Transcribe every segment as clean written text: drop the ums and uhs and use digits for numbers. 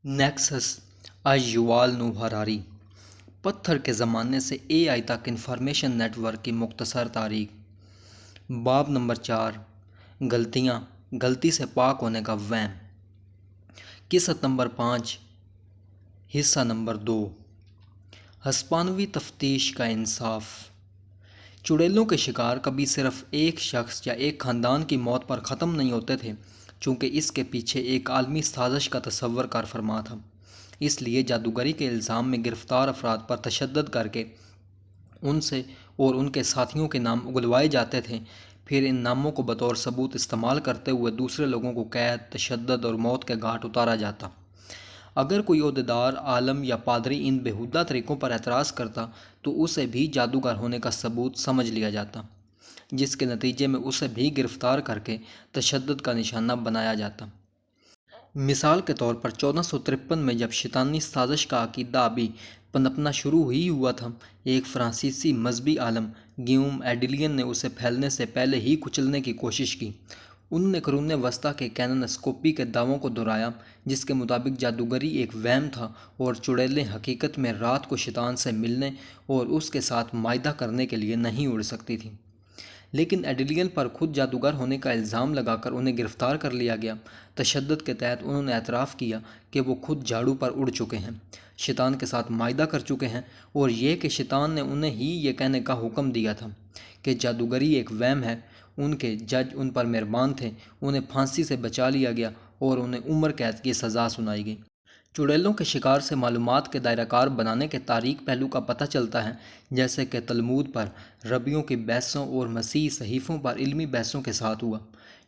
Nexus یووال نوح ہراری۔ پتھر کے زمانے سے اے آئی تک انفارمیشن نیٹ ورک کی مختصر تاریخ۔ باب نمبر 4، غلطی سے پاک ہونے کا وہم۔ قسط نمبر 5، حصہ نمبر 2، ہسپانوی تفتیش کا انصاف۔ چڑیلوں کے شکار کبھی صرف ایک شخص یا ایک خاندان کی موت پر ختم نہیں ہوتے تھے، چونکہ اس کے پیچھے ایک عالمی سازش کا تصور کار فرما تھا۔ اس لیے جادوگری کے الزام میں گرفتار افراد پر تشدد کر کے ان سے اور ان کے ساتھیوں کے نام اگلوائے جاتے تھے، پھر ان ناموں کو بطور ثبوت استعمال کرتے ہوئے دوسرے لوگوں کو قید، تشدد اور موت کے گھاٹ اتارا جاتا۔ اگر کوئی عہدیدار، عالم یا پادری ان بیہودہ طریقوں پر اعتراض کرتا تو اسے بھی جادوگر ہونے کا ثبوت سمجھ لیا جاتا، جس کے نتیجے میں اسے بھی گرفتار کر کے تشدد کا نشانہ بنایا جاتا۔ مثال کے طور پر 1453 میں جب شیطانی سازش کا عقیدہ ابھی پنپنا شروع ہی ہوا تھا، ایک فرانسیسی مذہبی عالم گیوم ایڈیلین نے اسے پھیلنے سے پہلے ہی کچلنے کی کوشش کی۔ انہوں نے قرون وسطیٰ کے کینن اسکوپی کے دعووں کو دہرایا، جس کے مطابق جادوگری ایک وہم تھا اور چڑیلیں حقیقت میں رات کو شیطان سے ملنے اور اس کے ساتھ معاہدہ کرنے کے لیے نہیں اڑ سکتی تھیں۔ لیکن ایڈیلین پر خود جادوگر ہونے کا الزام لگا کر انہیں گرفتار کر لیا گیا۔ تشدد کے تحت انہوں نے اعتراف کیا کہ وہ خود جھاڑو پر اڑ چکے ہیں، شیطان کے ساتھ معاہدہ کر چکے ہیں، اور یہ کہ شیطان نے انہیں ہی یہ کہنے کا حکم دیا تھا کہ جادوگری ایک وہم ہے۔ ان کے جج ان پر مہربان تھے، انہیں پھانسی سے بچا لیا گیا اور انہیں عمر قید کی سزا سنائی گئی۔ چڑیلوں کے شکار سے معلومات کے دائرہ کار بنانے کے تاریک پہلو کا پتہ چلتا ہے، جیسے کہ تلمود پر ربیوں کی بحثوں اور مسیحی صحیفوں پر علمی بحثوں کے ساتھ ہوا۔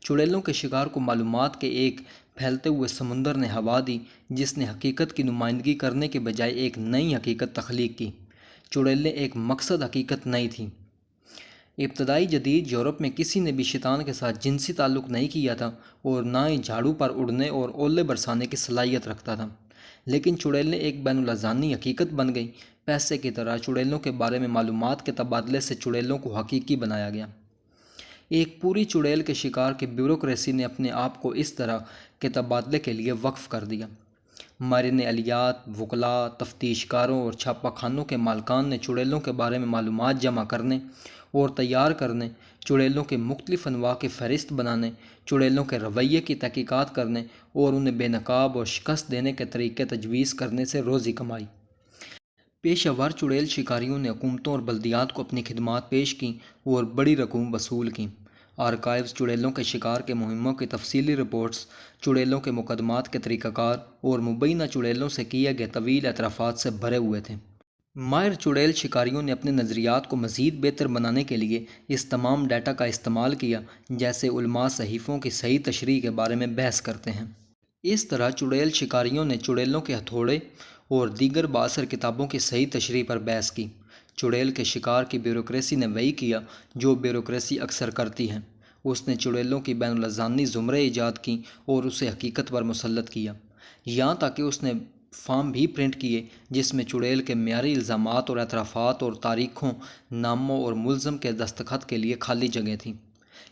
چڑیلوں کے شکار کو معلومات کے ایک پھیلتے ہوئے سمندر نے ہوا دی، جس نے حقیقت کی نمائندگی کرنے کے بجائے ایک نئی حقیقت تخلیق کی۔ چڑیلیں ایک مقصد حقیقت نہیں تھیں۔ ابتدائی جدید یورپ میں کسی نے بھی شیطان کے ساتھ جنسی تعلق نہیں کیا تھا اور نہ ہی جھاڑو پر اڑنے اور اولے برسانے کی صلاحیت رکھتا تھا، لیکن چڑیلیں ایک بین الاذہانی حقیقت بن گئیں۔ پیسے کی طرح چڑیلوں کے بارے میں معلومات کے تبادلے سے چڑیلوں کو حقیقی بنایا گیا۔ ایک پوری چڑیل کے شکار کی بیوروکریسی نے اپنے آپ کو اس طرح کے تبادلے کے لیے وقف کر دیا۔ ماہرین علیات، وکلاء، تفتیش کاروں اور چھاپہ خانوں کے مالکان نے چڑیلوں کے بارے میں معلومات جمع کرنے اور تیار کرنے، چڑیلوں کے مختلف انواع کی فہرست بنانے، چڑیلوں کے رویے کی تحقیقات کرنے اور انہیں بے نقاب اور شکست دینے کے طریقے تجویز کرنے سے روزی کمائی۔ پیشہ ور چڑیل شکاریوں نے حکومتوں اور بلدیات کو اپنی خدمات پیش کیں اور بڑی رقوم وصول کیں۔ آرکائیوز چڑیلوں کے شکار کے مہموں کی تفصیلی رپورٹس، چڑیلوں کے مقدمات کے طریقہ کار اور مبینہ چڑیلوں سے کیے گئے طویل اعترافات سے بھرے ہوئے تھے۔ ماہر چڑیل شکاریوں نے اپنے نظریات کو مزید بہتر بنانے کے لیے اس تمام ڈیٹا کا استعمال کیا، جیسے علماء صحیفوں کی صحیح تشریح کے بارے میں بحث کرتے ہیں۔ اس طرح چڑیل شکاریوں نے چڑیلوں کے ہتھوڑے اور دیگر بااثر کتابوں کی صحیح تشریح پر بحث کی۔ چڑیل کے شکار کی بیوروکریسی نے وہی کیا جو بیوروکریسی اکثر کرتی ہے، اس نے چڑیلوں کی بین الاذہانی زمرے ایجاد کیں اور اسے حقیقت پر مسلط کیا۔ یہاں تک کہ اس نے فارم بھی پرنٹ کیے جس میں چڑیل کے معیاری الزامات اور اعترافات اور تاریخوں، ناموں اور ملزم کے دستخط کے لیے خالی جگہیں تھیں۔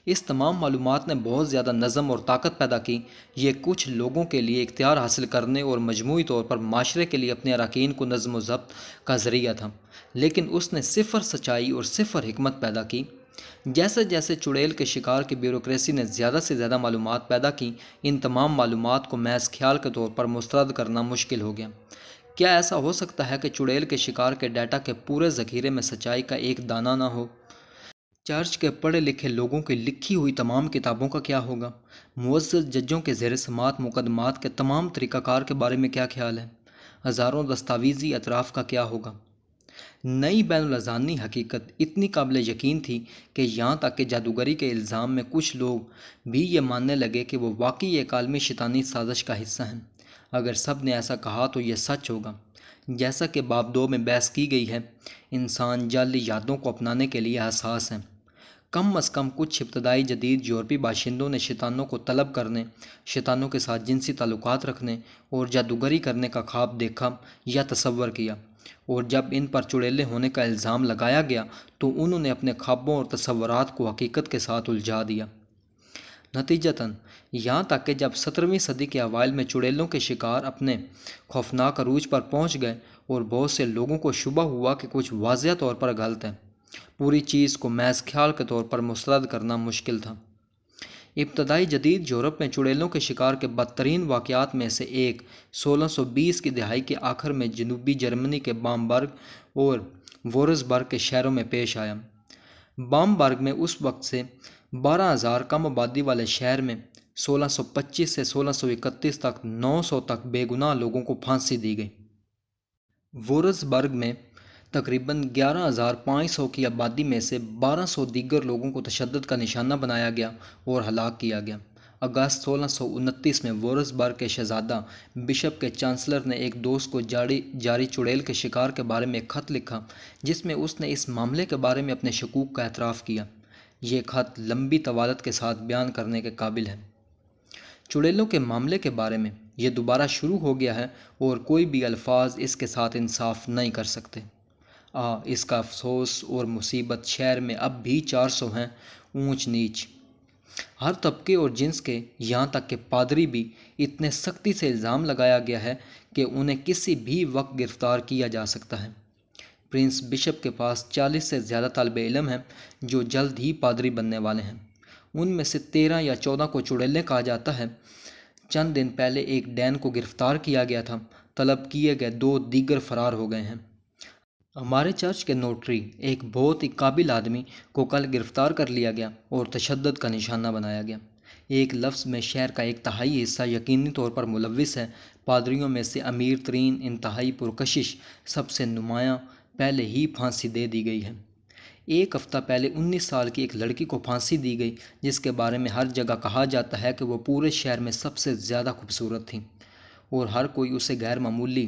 اس تمام معلومات نے بہت زیادہ نظم اور طاقت پیدا کی۔ یہ کچھ لوگوں کے لیے اختیار حاصل کرنے اور مجموعی طور پر معاشرے کے لیے اپنے اراکین کو نظم و ضبط کا ذریعہ تھا، لیکن اس نے صفر سچائی اور صفر حکمت پیدا کی۔ جیسے جیسے چڑیل کے شکار کی بیوروکریسی نے زیادہ سے زیادہ معلومات پیدا کی، ان تمام معلومات کو محض خیال کے طور پر مسترد کرنا مشکل ہو گیا۔ کیا ایسا ہو سکتا ہے کہ چڑیل کے شکار کے ڈیٹا کے پورے ذخیرے میں سچائی کا ایک دانہ نہ ہو؟ چرچ کے پڑھے لکھے لوگوں کی لکھی ہوئی تمام کتابوں کا کیا ہوگا؟ معزز ججوں کے زیر سماعت مقدمات کے تمام طریقہ کار کے بارے میں کیا خیال ہے؟ ہزاروں دستاویزی اطراف کا کیا ہوگا؟ نئی بین الاذہانی حقیقت اتنی قابل یقین تھی کہ یہاں تک کہ جادوگری کے الزام میں کچھ لوگ بھی یہ ماننے لگے کہ وہ واقعی ایک عالمی شیطانی سازش کا حصہ ہیں۔ اگر سب نے ایسا کہا تو یہ سچ ہوگا۔ جیسا کہ باب 2 میں بحث کی گئی ہے، انسان جعلی یادوں کو اپنانے کے لیے حساس ہیں۔ کم از کم کچھ ابتدائی جدید یورپی باشندوں نے شیطانوں کو طلب کرنے، شیطانوں کے ساتھ جنسی تعلقات رکھنے اور جادوگری کرنے کا خواب دیکھا یا تصور کیا، اور جب ان پر چڑیلے ہونے کا الزام لگایا گیا تو انہوں نے اپنے خوابوں اور تصورات کو حقیقت کے ساتھ الجھا دیا۔ نتیجتاً یہاں تک کہ جب 17ویں صدی کے اوائل میں چڑیلوں کے شکار اپنے خوفناک عروج پر پہنچ گئے اور بہت سے لوگوں کو شبہ ہوا کہ کچھ واضح طور پر غلط ہے، پوری چیز کو محض خیال کے طور پر مسترد کرنا مشکل تھا۔ ابتدائی جدید یورپ میں چڑیلوں کے شکار کے بدترین واقعات میں سے ایک 1620 کی دہائی کے آخر میں جنوبی جرمنی کے بامبرگ اور وورزبرگ کے شہروں میں پیش آیا۔ بامبرگ میں اس وقت سے 12,000 کم آبادی والے شہر میں 1625 سے 1631 تک 900 تک بے گناہ لوگوں کو پھانسی دی گئی۔ وورزبرگ میں تقریباً 11,500 کی آبادی میں سے 1,200 دیگر لوگوں کو تشدد کا نشانہ بنایا گیا اور ہلاک کیا گیا۔ اگست 1629 میں وورزبرگ کے شہزادہ بشپ کے چانسلر نے ایک دوست کو جاری چڑیل کے شکار کے بارے میں ایک خط لکھا، جس میں اس نے اس معاملے کے بارے میں اپنے شکوک کا اعتراف کیا۔ یہ خط لمبی طوالت کے ساتھ بیان کرنے کے قابل ہے۔ چڑیلوں کے معاملے کے بارے میں یہ دوبارہ شروع ہو گیا ہے اور کوئی بھی الفاظ اس کے ساتھ انصاف نہیں کر سکتے۔ اس کا افسوس اور مصیبت شہر میں اب بھی 400 ہیں، اونچ نیچ ہر طبقے اور جنس کے، یہاں تک کہ پادری بھی اتنے سختی سے الزام لگایا گیا ہے کہ انہیں کسی بھی وقت گرفتار کیا جا سکتا ہے۔ پرنس بشپ کے پاس 40 سے زیادہ طالب علم ہیں جو جلد ہی پادری بننے والے ہیں۔ ان میں سے 13 یا 14 کو چڑیلیں کہا جاتا ہے۔ چند دن پہلے ایک ڈین کو گرفتار کیا گیا تھا، طلب کیے گئے 2 دیگر فرار ہو گئے ہیں۔ ہمارے چرچ کے نوٹری ایک بہت ہی قابل آدمی کو کل گرفتار کر لیا گیا اور تشدد کا نشانہ بنایا گیا۔ ایک لفظ میں شہر کا 1/3 حصہ یقینی طور پر ملوث ہے۔ پادریوں میں سے امیر ترین، انتہائی پرکشش، سب سے نمایاں پہلے ہی پھانسی دے دی گئی ہے۔ ایک ہفتہ پہلے 19 سال کی ایک لڑکی کو پھانسی دی گئی، جس کے بارے میں ہر جگہ کہا جاتا ہے کہ وہ پورے شہر میں سب سے زیادہ خوبصورت تھی اور ہر کوئی اسے غیر معمولی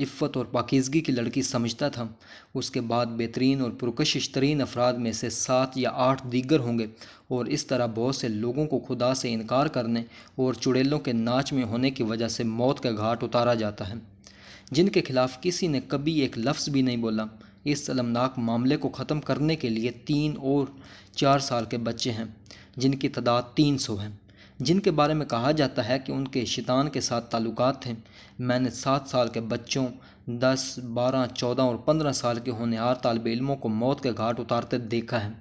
عفت اور پاکیزگی کی لڑکی سمجھتا تھا۔ اس کے بعد بہترین اور پرکشش ترین افراد میں سے 7 یا 8 دیگر ہوں گے، اور اس طرح بہت سے لوگوں کو خدا سے انکار کرنے اور چڑیلوں کے ناچ میں ہونے کی وجہ سے موت کے گھاٹ اتارا جاتا ہے، جن کے خلاف کسی نے کبھی ایک لفظ بھی نہیں بولا۔ اس المناک معاملے کو ختم کرنے کے لیے 3 اور 4 سال کے بچے ہیں، جن کی تعداد 300 ہے، جن کے بارے میں کہا جاتا ہے کہ ان کے شیطان کے ساتھ تعلقات تھے۔ میں نے 7 سال کے بچوں، 10، 12، 14 اور 15 سال کے ہونہار طالب علموں کو موت کے گھاٹ اتارتے دیکھا ہے،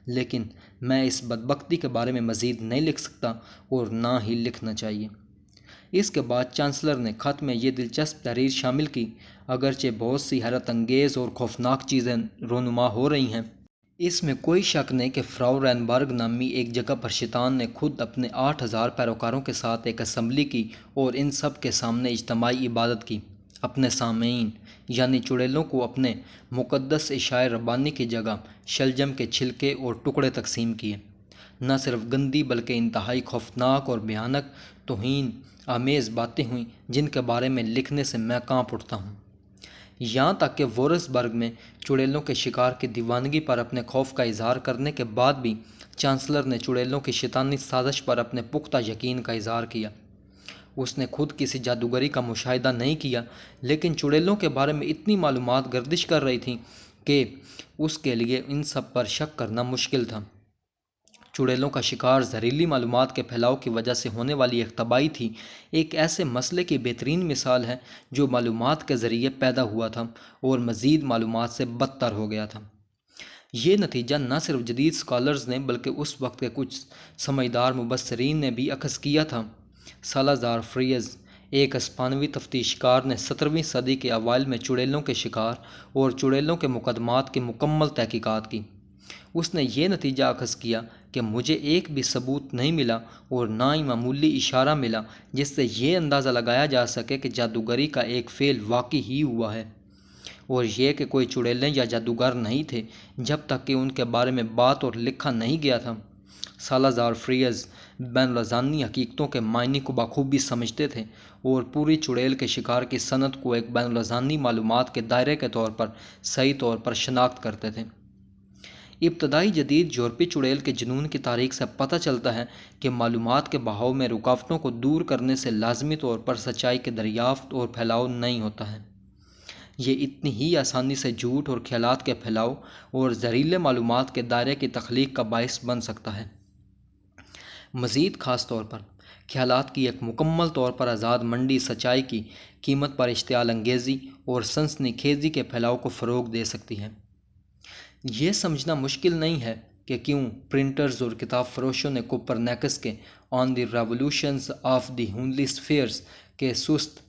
لیکن میں اس بدبختی کے بارے میں مزید نہیں لکھ سکتا اور نہ ہی لکھنا چاہیے۔ اس کے بعد چانسلر نے خط میں یہ دلچسپ تحریر شامل کی: اگرچہ بہت سی حیرت انگیز اور خوفناک چیزیں رونما ہو رہی ہیں، اس میں کوئی شک نہیں کہ فراو رینبرگ نامی ایک جگہ پر شیطان نے خود اپنے 8,000 پیروکاروں کے ساتھ ایک اسمبلی کی اور ان سب کے سامنے اجتماعی عبادت کی۔ اپنے سامعین یعنی چڑیلوں کو اپنے مقدس عشائے ربانی کی جگہ شلجم کے چھلکے اور ٹکڑے تقسیم کیے۔ نہ صرف گندی بلکہ انتہائی خوفناک اور بھیانک توہین آمیز باتیں ہوئیں جن کے بارے میں لکھنے سے میں کانپ اٹھتا ہوں۔ یہاں تک کہ وورزبرگ میں چڑیلوں کے شکار کی دیوانگی پر اپنے خوف کا اظہار کرنے کے بعد بھی چانسلر نے چڑیلوں کی شیطانی سازش پر اپنے پختہ یقین کا اظہار کیا۔ اس نے خود کسی جادوگری کا مشاہدہ نہیں کیا، لیکن چڑیلوں کے بارے میں اتنی معلومات گردش کر رہی تھیں کہ اس کے لیے ان سب پر شک کرنا مشکل تھا۔ چڑیلوں کا شکار زہریلی معلومات کے پھیلاؤ کی وجہ سے ہونے والی ایک تباہی تھی، ایک ایسے مسئلے کی بہترین مثال ہے جو معلومات کے ذریعے پیدا ہوا تھا اور مزید معلومات سے بدتر ہو گیا تھا۔ یہ نتیجہ نہ صرف جدید اسکالرز نے بلکہ اس وقت کے کچھ سمجھدار مبصرین نے بھی اخذ کیا تھا۔ سالازار فریز، ایک اسپانوی تفتیش کار، نے 17ویں صدی کے اوائل میں چڑیلوں کے شکار اور چڑیلوں کے مقدمات کی مکمل تحقیقات کی۔ اس نے یہ نتیجہ اخذ کیا کہ مجھے ایک بھی ثبوت نہیں ملا اور نہ ہی معمولی اشارہ ملا جس سے یہ اندازہ لگایا جا سکے کہ جادوگری کا ایک فعل واقعی ہی ہوا ہے، اور یہ کہ کوئی چڑیلیں یا جادوگر نہیں تھے جب تک کہ ان کے بارے میں بات اور لکھا نہیں گیا تھا۔ سالازار فریز بین الاذہانی حقیقتوں کے معنی کو بخوبی سمجھتے تھے اور پوری چڑیل کے شکار کی صنعت کو ایک بین الاذہانی معلومات کے دائرے کے طور پر صحیح طور پر شناخت کرتے تھے۔ ابتدائی جدید یورپی چڑیل کے جنون کی تاریخ سے پتہ چلتا ہے کہ معلومات کے بہاؤ میں رکاوٹوں کو دور کرنے سے لازمی طور پر سچائی کے دریافت اور پھیلاؤ نہیں ہوتا ہے۔ یہ اتنی ہی آسانی سے جھوٹ اور خیالات کے پھیلاؤ اور زہریلے معلومات کے دائرے کی تخلیق کا باعث بن سکتا ہے۔ مزید خاص طور پر خیالات کی ایک مکمل طور پر آزاد منڈی سچائی کی قیمت پر اشتعال انگیزی اور سنسنی خیزی کے پھیلاؤ کو فروغ دے سکتی ہے۔ یہ سمجھنا مشکل نہیں ہے کہ کیوں پرنٹرز اور کتاب فروشوں نے کوپرنیکس کے آن the revolutions of the heavenly اسفیئرز کے سست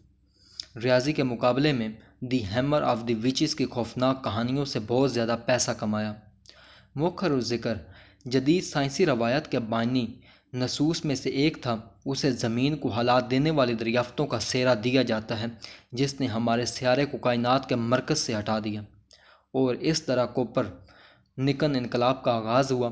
ریاضی کے مقابلے میں دی ہیمر آف دی ویچز کی خوفناک کہانیوں سے بہت زیادہ پیسہ کمایا۔ مؤخر ذکر جدید سائنسی روایت کے بانی نصوص میں سے ایک تھا، اسے زمین کو حالات دینے والی دریافتوں کا سہرا دیا جاتا ہے جس نے ہمارے سیارے کو کائنات کے مرکز سے ہٹا دیا، اور اس طرح کوپر نکن انقلاب کا آغاز ہوا۔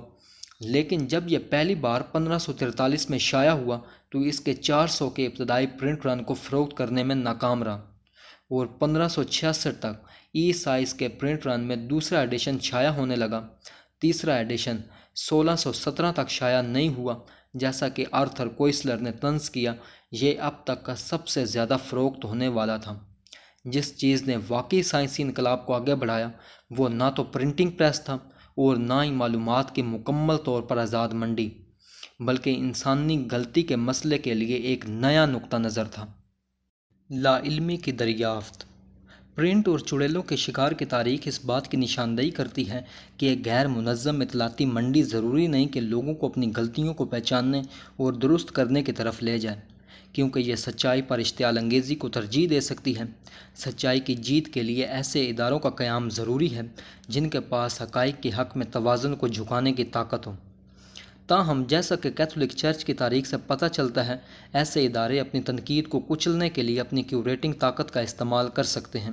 لیکن جب یہ پہلی بار 1543 میں شائع ہوا تو اس کے 400 کے ابتدائی پرنٹ رن کو فروخت کرنے میں ناکام رہا، اور 1566 تک ای سائز کے پرنٹ رن میں دوسرا ایڈیشن شائع ہونے لگا۔ تیسرا ایڈیشن 1617 تک شائع نہیں ہوا۔ جیسا کہ آرتھر کوئسلر نے طنز کیا، یہ اب تک کا سب سے زیادہ فروخت ہونے والا تھا۔ جس چیز نے واقعی سائنسی انقلاب کو آگے بڑھایا وہ نہ تو پرنٹنگ پریس تھا اور نہ ہی معلومات کی مکمل طور پر آزاد منڈی، بلکہ انسانی غلطی کے مسئلے کے لیے ایک نیا نقطہ نظر تھا۔ لا علمی کی دریافت۔ پرنٹ اور چڑیلوں کے شکار کی تاریخ اس بات کی نشاندہی کرتی ہے کہ ایک غیر منظم اطلاعاتی منڈی ضروری نہیں کہ لوگوں کو اپنی غلطیوں کو پہچاننے اور درست کرنے کی طرف لے جائے، کیونکہ یہ سچائی پر اشتعال انگیزی کو ترجیح دے سکتی ہے۔ سچائی کی جیت کے لیے ایسے اداروں کا قیام ضروری ہے جن کے پاس حقائق کے حق میں توازن کو جھکانے کی طاقت ہو۔ تاہم جیسا کہ کیتھولک چرچ کی تاریخ سے پتہ چلتا ہے، ایسے ادارے اپنی تنقید کو کچلنے کے لیے اپنی کیوریٹنگ طاقت کا استعمال کر سکتے ہیں،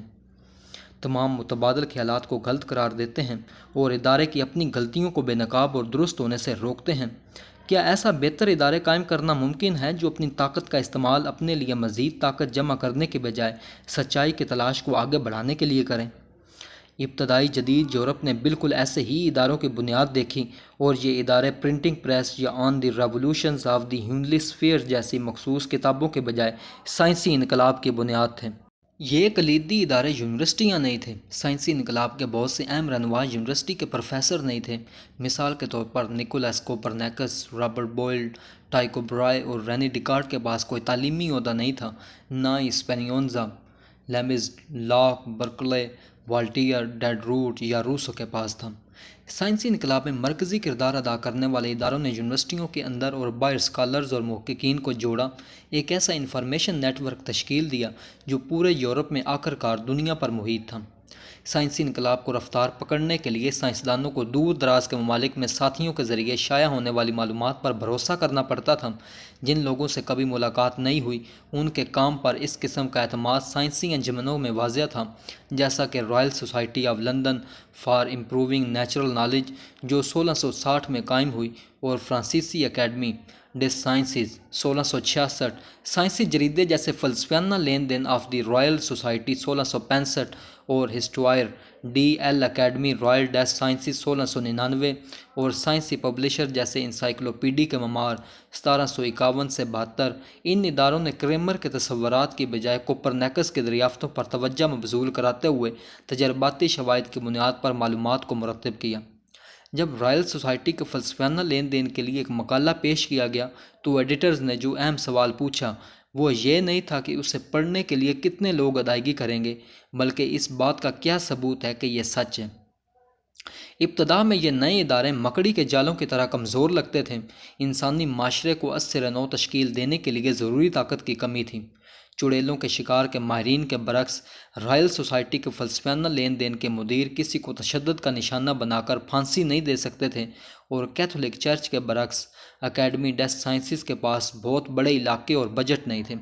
تمام متبادل خیالات کو غلط قرار دیتے ہیں اور ادارے کی اپنی غلطیوں کو بے نقاب اور درست ہونے سے روکتے ہیں۔ کیا ایسا بہتر ادارے قائم کرنا ممکن ہے جو اپنی طاقت کا استعمال اپنے لیے مزید طاقت جمع کرنے کے بجائے سچائی کی تلاش کو آگے بڑھانے کے لیے کریں؟ ابتدائی جدید یورپ نے بالکل ایسے ہی اداروں کی بنیاد دیکھی، اور یہ ادارے پرنٹنگ پریس یا on the revolutions of the heavenly sphere جیسی مخصوص کتابوں کے بجائے سائنسی انقلاب کی بنیاد تھے۔ یہ کلیدی ادارے یونیورسٹیاں نہیں تھے۔ سائنسی انقلاب کے بہت سے اہم رہنما یونیورسٹی کے پروفیسر نہیں تھے۔ مثال کے طور پر نکولاس کوپرنیکس، رابرٹ بوائلڈ، ٹائکو برائے اور رینی ڈیکارٹ کے پاس کوئی تعلیمی عہدہ نہیں تھا، نہ ہی اسپینوزا، لیبنز، لاک، برکلے، والٹیر، ڈیڈروٹ یا روسو کے پاس تھا۔ سائنسی انقلاب میں مرکزی کردار ادا کرنے والے اداروں نے یونیورسٹیوں کے اندر اور باہر اسکالرز اور محققین کو جوڑا، ایک ایسا انفارمیشن نیٹ ورک تشکیل دیا جو پورے یورپ میں آخر کار دنیا پر محیط تھا۔ سائنسی انقلاب کو رفتار پکڑنے کے لیے سائنسدانوں کو دور دراز کے ممالک میں ساتھیوں کے ذریعے شائع ہونے والی معلومات پر بھروسہ کرنا پڑتا تھا۔ جن لوگوں سے کبھی ملاقات نہیں ہوئی ان کے کام پر اس قسم کا اعتماد سائنسی انجمنوں میں واضح تھا، جیسا کہ Royal society of London for improving natural knowledge جو 1660 میں قائم ہوئی، اور فرانسیسی اکیڈمی ڈے سائنسز 1666، سائنسی جریدے جیسے فلسفیانہ لین دین آف دی رائل سوسائٹی 1665، اور ہسٹوائر ڈی ایل اکیڈمی رائل ڈیس سائنسز 1699، اور سائنسی پبلشر جیسے انسائکلوپیڈی کے ممار 1751 سے 72۔ ان اداروں نے کریمر کے تصورات کی بجائے کوپرنیکس کے دریافتوں پر توجہ مبذول کراتے ہوئے تجرباتی شواہد کی بنیاد پر معلومات کو مرتب کیا۔ جب رائل سوسائٹی کے فلسفیانہ لین دین کے لیے ایک مقالہ پیش کیا گیا تو ایڈیٹرز نے جو اہم سوال پوچھا وہ یہ نہیں تھا کہ اسے پڑھنے کے لیے کتنے لوگ ادائیگی کریں گے، بلکہ اس بات کا کیا ثبوت ہے کہ یہ سچ ہے۔ ابتدا میں یہ نئے ادارے مکڑی کے جالوں کی طرح کمزور لگتے تھے۔ انسانی معاشرے کو از سر نو تشکیل دینے کے لیے ضروری طاقت کی کمی تھی۔ چڑیلوں کے شکار کے ماہرین کے برعکس، رائل سوسائٹی کے فلسفیانہ لین دین کے مدیر کسی کو تشدد کا نشانہ بنا کر پھانسی نہیں دے سکتے تھے، اور کیتھولک چرچ کے برعکس اکیڈمی ڈیس سائنسز کے پاس بہت بڑے علاقے اور بجٹ نہیں تھے۔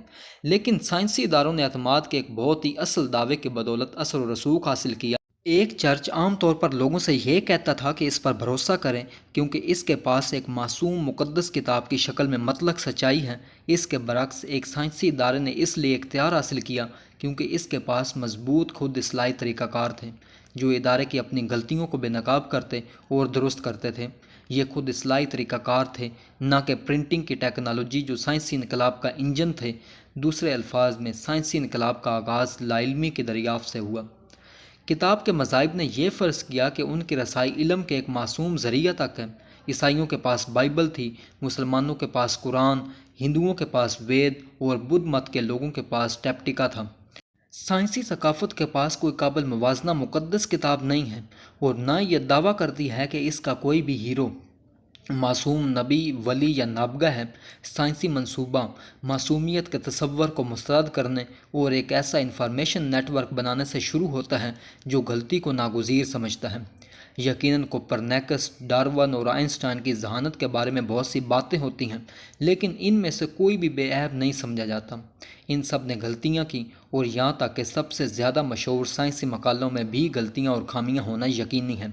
لیکن سائنسی اداروں نے اعتماد کے ایک بہت ہی اصل دعوے کی بدولت اثر و رسوخ حاصل کیا۔ ایک چرچ عام طور پر لوگوں سے یہ کہتا تھا کہ اس پر بھروسہ کریں کیونکہ اس کے پاس ایک معصوم مقدس کتاب کی شکل میں مطلق سچائی ہے۔ اس کے برعکس ایک سائنسی ادارے نے اس لیے اختیار حاصل کیا کیونکہ اس کے پاس مضبوط خود اصلاحی طریقہ کار تھے جو ادارے کی اپنی غلطیوں کو بے نقاب کرتے اور درست کرتے تھے۔ یہ خود اصلاحی طریقہ کار تھے، نہ کہ پرنٹنگ کی ٹیکنالوجی جو سائنسی انقلاب کا انجن تھے۔ دوسرے الفاظ میں سائنسی انقلاب کا آغاز لا علمی کی دریافت سے ہوا۔ کتاب کے مذاہب نے یہ فرض کیا کہ ان کی رسائی علم کے ایک معصوم ذریعہ تک ہے، عیسائیوں کے پاس بائبل تھی، مسلمانوں کے پاس قرآن، ہندوؤں کے پاس وید اور بدھ مت کے لوگوں کے پاس ٹیپٹیکا تھا۔ سائنسی ثقافت کے پاس کوئی قابل موازنہ مقدس کتاب نہیں ہے، اور نہ یہ دعویٰ کرتی ہے کہ اس کا کوئی بھی ہیرو، معصوم، نبی، ولی یا نابغہ ہے۔ سائنسی منصوبہ معصومیت کے تصور کو مسترد کرنے اور ایک ایسا انفارمیشن نیٹ ورک بنانے سے شروع ہوتا ہے جو غلطی کو ناگزیر سمجھتا ہے۔ یقیناً کوپرنیکس، ڈارون اور آئنسٹائن کی ذہانت کے بارے میں بہت سی باتیں ہوتی ہیں، لیکن ان میں سے کوئی بھی بے عیب نہیں سمجھا جاتا۔ ان سب نے غلطیاں کی، اور یہاں تک کہ سب سے زیادہ مشہور سائنسی مقالوں میں بھی غلطیاں اور خامیاں ہونا یقینی ہے،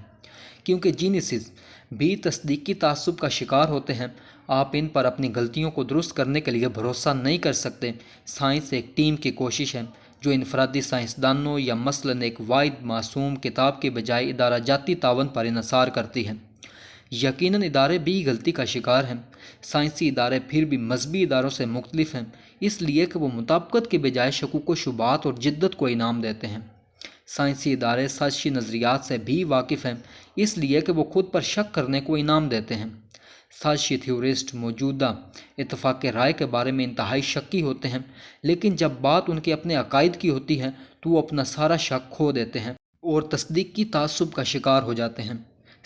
کیونکہ جینیسز بھی تصدیقی تعصب کا شکار ہوتے ہیں۔ آپ ان پر اپنی غلطیوں کو درست کرنے کے لیے بھروسہ نہیں کر سکتے۔ سائنس ایک ٹیم کی کوشش ہے جو انفرادی سائنسدانوں یا مثلاً ایک واحد معصوم کتاب کے بجائے ادارہ جاتی تعاون پر انحصار کرتی ہے۔ یقیناً ادارے بھی غلطی کا شکار ہیں۔ سائنسی ادارے پھر بھی مذہبی اداروں سے مختلف ہیں، اس لیے کہ وہ مطابقت کے بجائے شکوک و شبہات اور جدت کو انعام دیتے ہیں۔ سائنسی ادارے سازشی نظریات سے بھی واقف ہیں، اس لیے کہ وہ خود پر شک کرنے کو انعام دیتے ہیں۔ سازشی تھیورسٹ موجودہ اتفاق رائے کے بارے میں انتہائی شکی ہوتے ہیں، لیکن جب بات ان کے اپنے عقائد کی ہوتی ہے تو وہ اپنا سارا شک کھو دیتے ہیں اور تصدیقی تعصب کا شکار ہو جاتے ہیں۔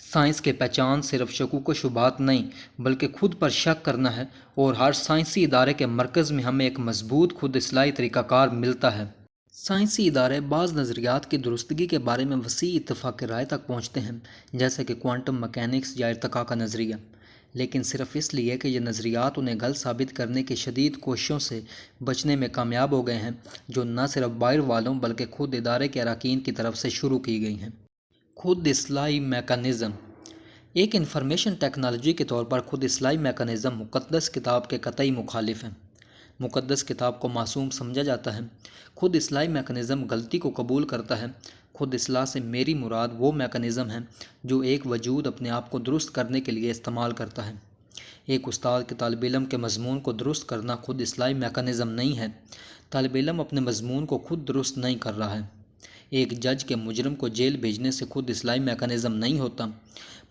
سائنس کی پہچان صرف شکوک و شبہات نہیں بلکہ خود پر شک کرنا ہے، اور ہر سائنسی ادارے کے مرکز میں ہمیں ایک مضبوط خود اصلاحی طریقہ کار ملتا ہے۔ سائنسی ادارے بعض نظریات کی درستگی کے بارے میں وسیع اتفاق رائے تک پہنچتے ہیں، جیسے کہ کوانٹم مکینکس یا ارتقاء کا نظریہ، لیکن صرف اس لیے کہ یہ نظریات انہیں غلط ثابت کرنے کی شدید کوششوں سے بچنے میں کامیاب ہو گئے ہیں، جو نہ صرف باہر والوں بلکہ خود ادارے کے اراکین کی طرف سے شروع کی گئی ہیں۔ خود اصلاحی میکانزم ایک انفارمیشن ٹیکنالوجی کے طور پر خود اصلاحی میکانزم مقدس کتاب کے قطعی مخالف ہیں۔ مقدس کتاب کو معصوم سمجھا جاتا ہے۔ خود اصلاحی میکانزم غلطی کو قبول کرتا ہے۔ خود اصلاح سے میری مراد وہ میکانزم ہے جو ایک وجود اپنے آپ کو درست کرنے کے لیے استعمال کرتا ہے۔ ایک استاد کے طالب علم کے مضمون کو درست کرنا خود اصلاحی میکانزم نہیں ہے۔ طالب علم اپنے مضمون کو خود درست نہیں کر رہا ہے۔ ایک جج کے مجرم کو جیل بھیجنے سے خود اصلاحی میکانزم نہیں ہوتا۔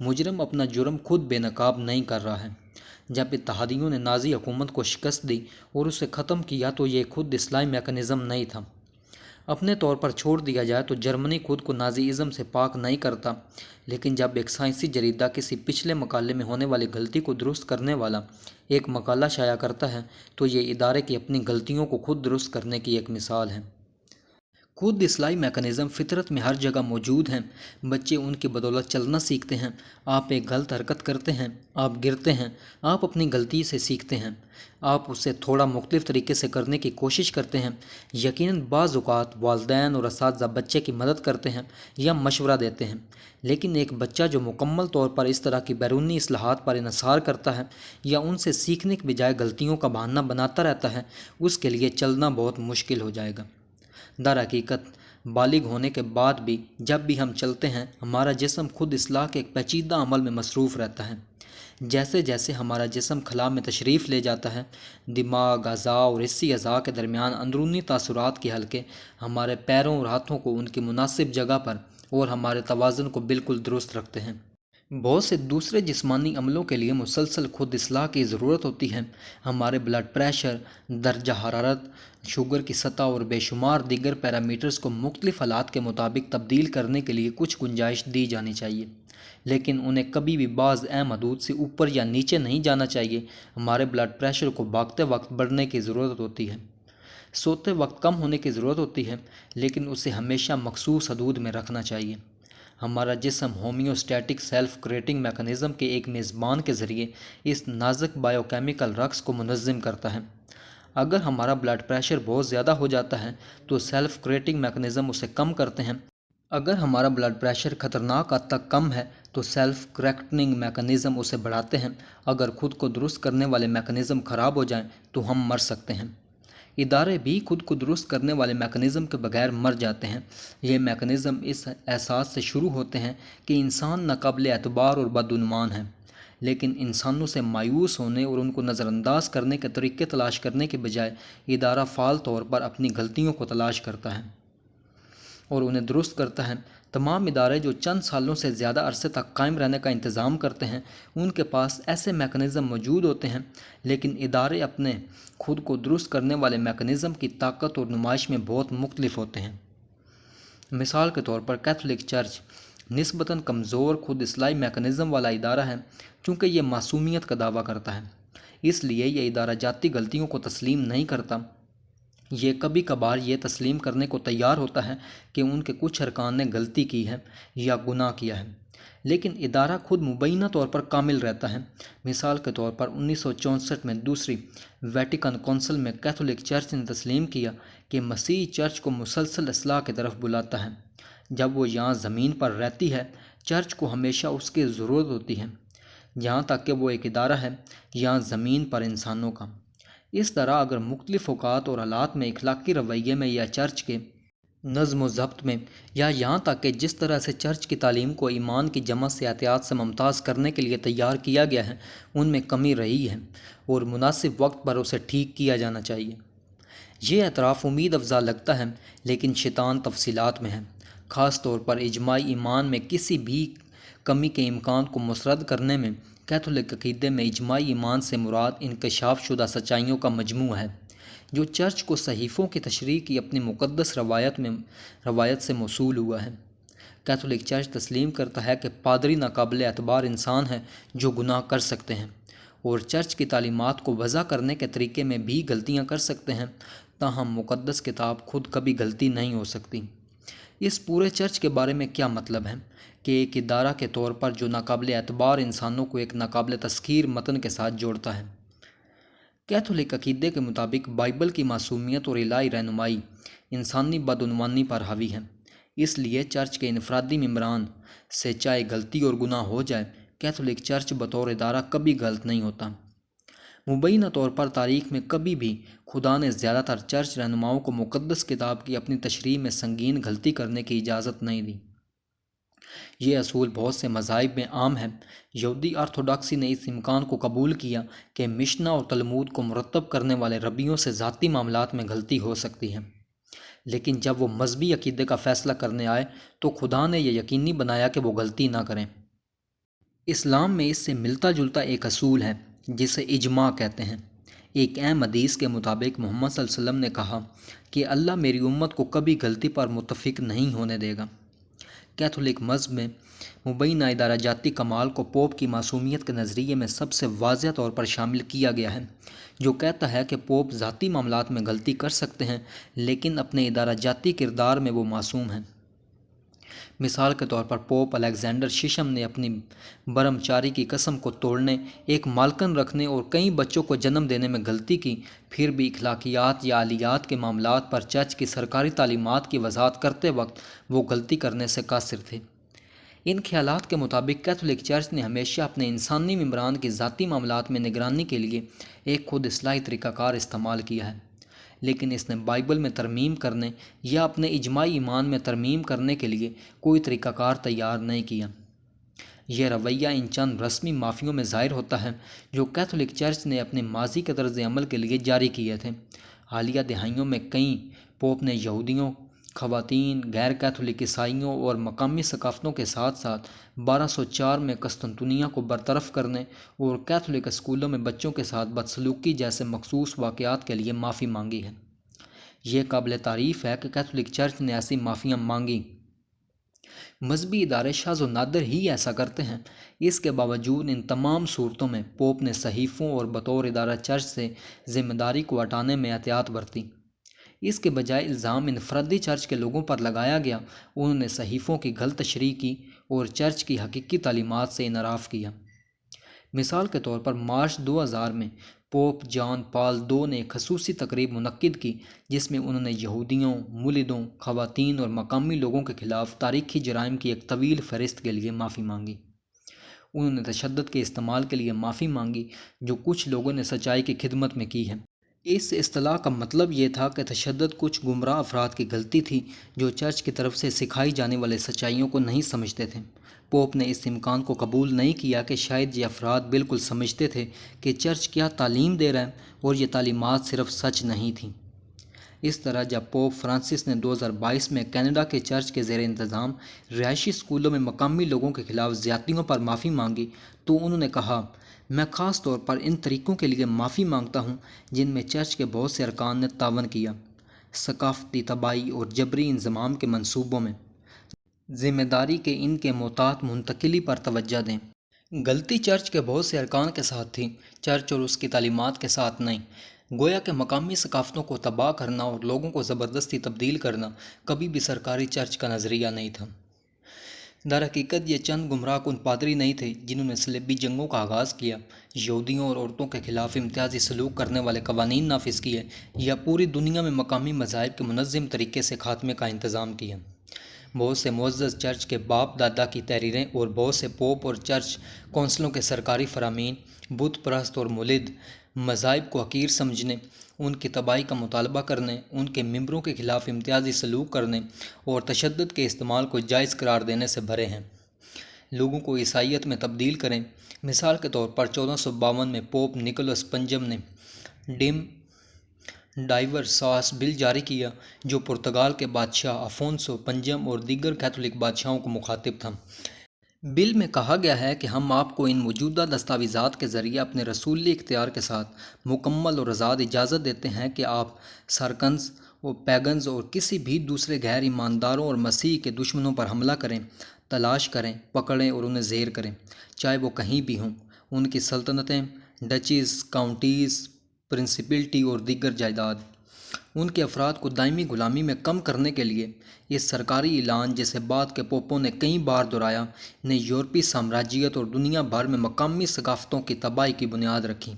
مجرم اپنا جرم خود بے نقاب نہیں کر رہا ہے۔ جب اتحادیوں نے نازی حکومت کو شکست دی اور اسے ختم کیا تو یہ خود اصلاحی میکانزم نہیں تھا۔ اپنے طور پر چھوڑ دیا جائے تو جرمنی خود کو نازی ازم سے پاک نہیں کرتا، لیکن جب ایک سائنسی جریدہ کسی پچھلے مقالے میں ہونے والی غلطی کو درست کرنے والا ایک مقالہ شائع کرتا ہے تو یہ ادارے کی اپنی غلطیوں کو خود درست کرنے کی ایک مثال ہے۔ خود اصلاحی میکانزم فطرت میں ہر جگہ موجود ہیں۔ بچے ان کی بدولت چلنا سیکھتے ہیں۔ آپ ایک غلط حرکت کرتے ہیں، آپ گرتے ہیں، آپ اپنی غلطی سے سیکھتے ہیں، آپ اسے تھوڑا مختلف طریقے سے کرنے کی کوشش کرتے ہیں۔ یقیناً بعض اوقات والدین اور اساتذہ بچے کی مدد کرتے ہیں یا مشورہ دیتے ہیں، لیکن ایک بچہ جو مکمل طور پر اس طرح کی بیرونی اصلاحات پر انحصار کرتا ہے یا ان سے سیکھنے کے بجائے غلطیوں کا بہانہ بناتا رہتا ہے، اس کے لیے چلنا بہت مشکل ہو جائے گا۔ در حقیقت بالغ ہونے کے بعد بھی جب بھی ہم چلتے ہیں ہمارا جسم خود اصلاح کے ایک پیچیدہ عمل میں مصروف رہتا ہے۔ جیسے جیسے ہمارا جسم خلا میں تشریف لے جاتا ہے، دماغ، اعضاء اور حسی اعضاء کے درمیان اندرونی تاثرات کے حلقے ہمارے پیروں اور ہاتھوں کو ان کی مناسب جگہ پر اور ہمارے توازن کو بالکل درست رکھتے ہیں۔ بہت سے دوسرے جسمانی عملوں کے لیے مسلسل خود اصلاح کی ضرورت ہوتی ہے۔ ہمارے بلڈ پریشر، درجہ حرارت، شوگر کی سطح اور بے شمار دیگر پیرامیٹرز کو مختلف حالات کے مطابق تبدیل کرنے کے لیے کچھ گنجائش دی جانی چاہیے، لیکن انہیں کبھی بھی بعض اہم حدود سے اوپر یا نیچے نہیں جانا چاہیے۔ ہمارے بلڈ پریشر کو بھاگتے وقت بڑھنے کی ضرورت ہوتی ہے، سوتے وقت کم ہونے کی ضرورت ہوتی ہے، لیکن اسے ہمیشہ مخصوص حدود میں رکھنا چاہیے۔ ہمارا جسم ہومیوسٹیٹک سیلف کریٹنگ میکانزم کے ایک میزبان کے ذریعے اس نازک بائیو کیمیکل رقص کو منظم کرتا ہے۔ اگر ہمارا بلڈ پریشر بہت زیادہ ہو جاتا ہے تو سیلف کریٹنگ میکانزم اسے کم کرتے ہیں۔ اگر ہمارا بلڈ پریشر خطرناک حد تک کم ہے تو سیلف کریکٹنگ میکانزم اسے بڑھاتے ہیں۔ اگر خود کو درست کرنے والے میکانزم خراب ہو جائیں تو ہم مر سکتے ہیں۔ ادارے بھی خود کو درست کرنے والے میکانزم کے بغیر مر جاتے ہیں۔ یہ میکانزم اس احساس سے شروع ہوتے ہیں کہ انسان ناقابل اعتبار اور بدعنوان ہے، لیکن انسانوں سے مایوس ہونے اور ان کو نظر انداز کرنے کے طریقے تلاش کرنے کے بجائے ادارہ فعال طور پر اپنی غلطیوں کو تلاش کرتا ہے اور انہیں درست کرتا ہے تمام ادارے جو چند سالوں سے زیادہ عرصے تک قائم رہنے کا انتظام کرتے ہیں ان کے پاس ایسے میکانزم موجود ہوتے ہیں، لیکن ادارے اپنے خود کو درست کرنے والے میکانزم کی طاقت اور نمائش میں بہت مختلف ہوتے ہیں۔ مثال کے طور پر کیتھولک چرچ نسبتاً کمزور خود اصلاحی میکانزم والا ادارہ ہے، چونکہ یہ معصومیت کا دعویٰ کرتا ہے، اس لیے یہ ادارہ جاتی غلطیوں کو تسلیم نہیں کرتا۔ یہ کبھی کبھار یہ تسلیم کرنے کو تیار ہوتا ہے کہ ان کے کچھ ارکان نے غلطی کی ہے یا گناہ کیا ہے، لیکن ادارہ خود مبینہ طور پر کامل رہتا ہے۔ مثال کے طور پر 1964 میں دوسری ویٹیکن کونسل میں کیتھولک چرچ نے تسلیم کیا کہ مسیحی چرچ کو مسلسل اصلاح کی طرف بلاتا ہے۔ جب وہ یہاں زمین پر رہتی ہے، چرچ کو ہمیشہ اس کی ضرورت ہوتی ہے، یہاں تک کہ وہ ایک ادارہ ہے یہاں زمین پر انسانوں کا۔ اس طرح اگر مختلف اوقات اور حالات میں اخلاقی رویے میں یا چرچ کے نظم و ضبط میں، یا یہاں تک کہ جس طرح سے چرچ کی تعلیم کو ایمان کی جمع سے احتیاط سے ممتاز کرنے کے لیے تیار کیا گیا ہے، ان میں کمی رہی ہے اور مناسب وقت پر اسے ٹھیک کیا جانا چاہیے۔ یہ اعتراف امید افزا لگتا ہے، لیکن شیطان تفصیلات میں ہے۔ خاص طور پر اجماعی ایمان میں کسی بھی کمی کے امکان کو مسترد کرنے میں کیتھولک عقیدے میں اجماعی ایمان سے مراد انکشاف شدہ سچائیوں کا مجموعہ ہے، جو چرچ کو صحیفوں کی تشریح کی اپنی مقدس روایت سے موصول ہوا ہے۔ کیتھولک چرچ تسلیم کرتا ہے کہ پادری ناقابل اعتبار انسان ہیں جو گناہ کر سکتے ہیں، اور چرچ کی تعلیمات کو وضع کرنے کے طریقے میں بھی غلطیاں کر سکتے ہیں، تاہم مقدس کتاب خود کبھی غلطی نہیں ہو سکتی۔ اس پورے چرچ کے بارے میں کیا مطلب ہے کہ ایک ادارہ کے طور پر جو ناقابل اعتبار انسانوں کو ایک ناقابل تسخیر متن کے ساتھ جوڑتا ہے۔ کیتھولک عقیدے کے مطابق بائبل کی معصومیت اور الہی رہنمائی انسانی بدعنوانی پر حاوی ہے، اس لیے چرچ کے انفرادی ممبران سے چاہے غلطی اور گناہ ہو جائے، کیتھولک چرچ بطور ادارہ کبھی غلط نہیں ہوتا۔ مبینہ طور پر تاریخ میں کبھی بھی خدا نے زیادہ تر چرچ رہنماؤں کو مقدس کتاب کی اپنی تشریح میں سنگین غلطی کرنے کی اجازت نہیں دی۔ یہ اصول بہت سے مذاہب میں عام ہے۔ یہودی آرتھوڈاکسی نے اس امکان کو قبول کیا کہ مشنا اور تلمود کو مرتب کرنے والے ربیوں سے ذاتی معاملات میں غلطی ہو سکتی ہے، لیکن جب وہ مذہبی عقیدے کا فیصلہ کرنے آئے تو خدا نے یہ یقینی بنایا کہ وہ غلطی نہ کریں۔ اسلام میں اس سے ملتا جلتا ایک اصول ہے جسے اجماع کہتے ہیں۔ ایک اہم حدیث کے مطابق محمد صلی اللہ علیہ وسلم نے کہا کہ اللہ میری امت کو کبھی غلطی پر متفق نہیں ہونے دے گا۔ کیتھولک مذہب میں مبینہ ادارہ جاتی کمال کو پوپ کی معصومیت کے نظریے میں سب سے واضح طور پر شامل کیا گیا ہے، جو کہتا ہے کہ پوپ ذاتی معاملات میں غلطی کر سکتے ہیں، لیکن اپنے ادارہ جاتی کردار میں وہ معصوم ہیں۔ مثال کے طور پر پوپ الیگزینڈر ششم نے اپنی برہمچاری کی قسم کو توڑنے، ایک مالکن رکھنے اور کئی بچوں کو جنم دینے میں غلطی کی، پھر بھی اخلاقیات یا آلیات کے معاملات پر چرچ کی سرکاری تعلیمات کی وضاحت کرتے وقت وہ غلطی کرنے سے قاصر تھے۔ ان خیالات کے مطابق کیتھولک چرچ نے ہمیشہ اپنے انسانی ممبران کی ذاتی معاملات میں نگرانی کے لیے ایک خود اصلاحی طریقہ کار استعمال کیا ہے، لیکن اس نے بائبل میں ترمیم کرنے یا اپنے اجماعی ایمان میں ترمیم کرنے کے لیے کوئی طریقہ کار تیار نہیں کیا۔ یہ رویہ ان چند رسمی معافیوں میں ظاہر ہوتا ہے جو کیتھولک چرچ نے اپنے ماضی کے طرز عمل کے لیے جاری کیے تھے۔ حالیہ دہائیوں میں کئی پوپ نے یہودیوں، خواتین، غیر کیتھولک عیسائیوں اور مقامی ثقافتوں کے ساتھ ساتھ 1204 میں قسطنطنیہ کو برطرف کرنے اور کیتھولک اسکولوں میں بچوں کے ساتھ بدسلوکی جیسے مخصوص واقعات کے لیے معافی مانگی ہے۔ یہ قابل تعریف ہے کہ کیتھولک چرچ نے ایسی معافیاں مانگیں۔ مذہبی ادارے شاذ و نادر ہی ایسا کرتے ہیں۔ اس کے باوجود ان تمام صورتوں میں پوپ نے صحیفوں اور بطور ادارہ چرچ سے ذمہ داری کو ہٹانے میں احتیاط برتی۔ اس کے بجائے الزام انفرادی چرچ کے لوگوں پر لگایا گیا، انہوں نے صحیفوں کی غلط تشریح کی اور چرچ کی حقیقی تعلیمات سے انحراف کیا۔ مثال کے طور پر مارچ 2000 میں پوپ جان پال II نے ایک خصوصی تقریب منعقد کی جس میں انہوں نے یہودیوں، مولدوں، خواتین اور مقامی لوگوں کے خلاف تاریخی جرائم کی ایک طویل فہرست کے لیے معافی مانگی۔ انہوں نے تشدد کے استعمال کے لیے معافی مانگی جو کچھ لوگوں نے سچائی کی خدمت میں کی ہے۔ اس اصطلاح کا مطلب یہ تھا کہ تشدد کچھ گمراہ افراد کی غلطی تھی جو چرچ کی طرف سے سکھائی جانے والے سچائیوں کو نہیں سمجھتے تھے۔ پوپ نے اس امکان کو قبول نہیں کیا کہ شاید یہ افراد بالکل سمجھتے تھے کہ چرچ کیا تعلیم دے رہا ہے اور یہ تعلیمات صرف سچ نہیں تھیں۔ اس طرح جب پوپ فرانسس نے 2022 میں کینیڈا کے چرچ کے زیر انتظام رہائشی اسکولوں میں مقامی لوگوں کے خلاف زیادتیوں پر معافی مانگی تو انہوں نے کہا، میں خاص طور پر ان طریقوں کے لیے معافی مانگتا ہوں جن میں چرچ کے بہت سے ارکان نے تعاون کیا، ثقافتی تباہی اور جبری انضمام کے منصوبوں میں ذمہ داری کے ان کے محتاط منتقلی پر توجہ دیں۔ غلطی چرچ کے بہت سے ارکان کے ساتھ تھی، چرچ اور اس کی تعلیمات کے ساتھ نہیں۔ گویا کہ مقامی ثقافتوں کو تباہ کرنا اور لوگوں کو زبردستی تبدیل کرنا کبھی بھی سرکاری چرچ کا نظریہ نہیں تھا۔ در حقیقت یہ چند گمراہ کن پادری نہیں تھے جنہوں نے صلیبی جنگوں کا آغاز کیا، یہودیوں اور عورتوں کے خلاف امتیازی سلوک کرنے والے قوانین نافذ کیے، یا پوری دنیا میں مقامی مذاہب کے منظم طریقے سے خاتمے کا انتظام کیا۔ بہت سے معزز چرچ کے باپ دادا کی تحریریں اور بہت سے پوپ اور چرچ کونسلوں کے سرکاری فرامین بت پرست اور مولد مذاہب کو حقیر سمجھنے، ان کی تباہی کا مطالبہ کرنے، ان کے ممبروں کے خلاف امتیازی سلوک کرنے اور تشدد کے استعمال کو جائز قرار دینے سے بھرے ہیں۔ لوگوں کو عیسائیت میں تبدیل کریں۔ مثال کے طور پر 1452 میں پوپ نکولس پنجم نے ڈیم ڈائیورساس بل جاری کیا جو پرتگال کے بادشاہ افونسو پنجم اور دیگر کیتھولک بادشاہوں کو مخاطب تھا۔ بل میں کہا گیا ہے کہ ہم آپ کو ان موجودہ دستاویزات کے ذریعے اپنے رسولی اختیار کے ساتھ مکمل اور آزاد اجازت دیتے ہیں کہ آپ سارکنز اور پیگنز اور کسی بھی دوسرے غیر ایمانداروں اور مسیح کے دشمنوں پر حملہ کریں، تلاش کریں، پکڑیں اور انہیں زیر کریں، چاہے وہ کہیں بھی ہوں۔ ان کی سلطنتیں، ڈچیز، کاؤنٹیز، پرنسپلٹی اور دیگر جائیداد۔ ان کے افراد کو دائمی غلامی میں کم کرنے کے لیے یہ سرکاری اعلان، جسے بعد کے پوپوں نے کئی بار دہرایا، نے یورپی سامراجیت اور دنیا بھر میں مقامی ثقافتوں کی تباہی کی بنیاد رکھی۔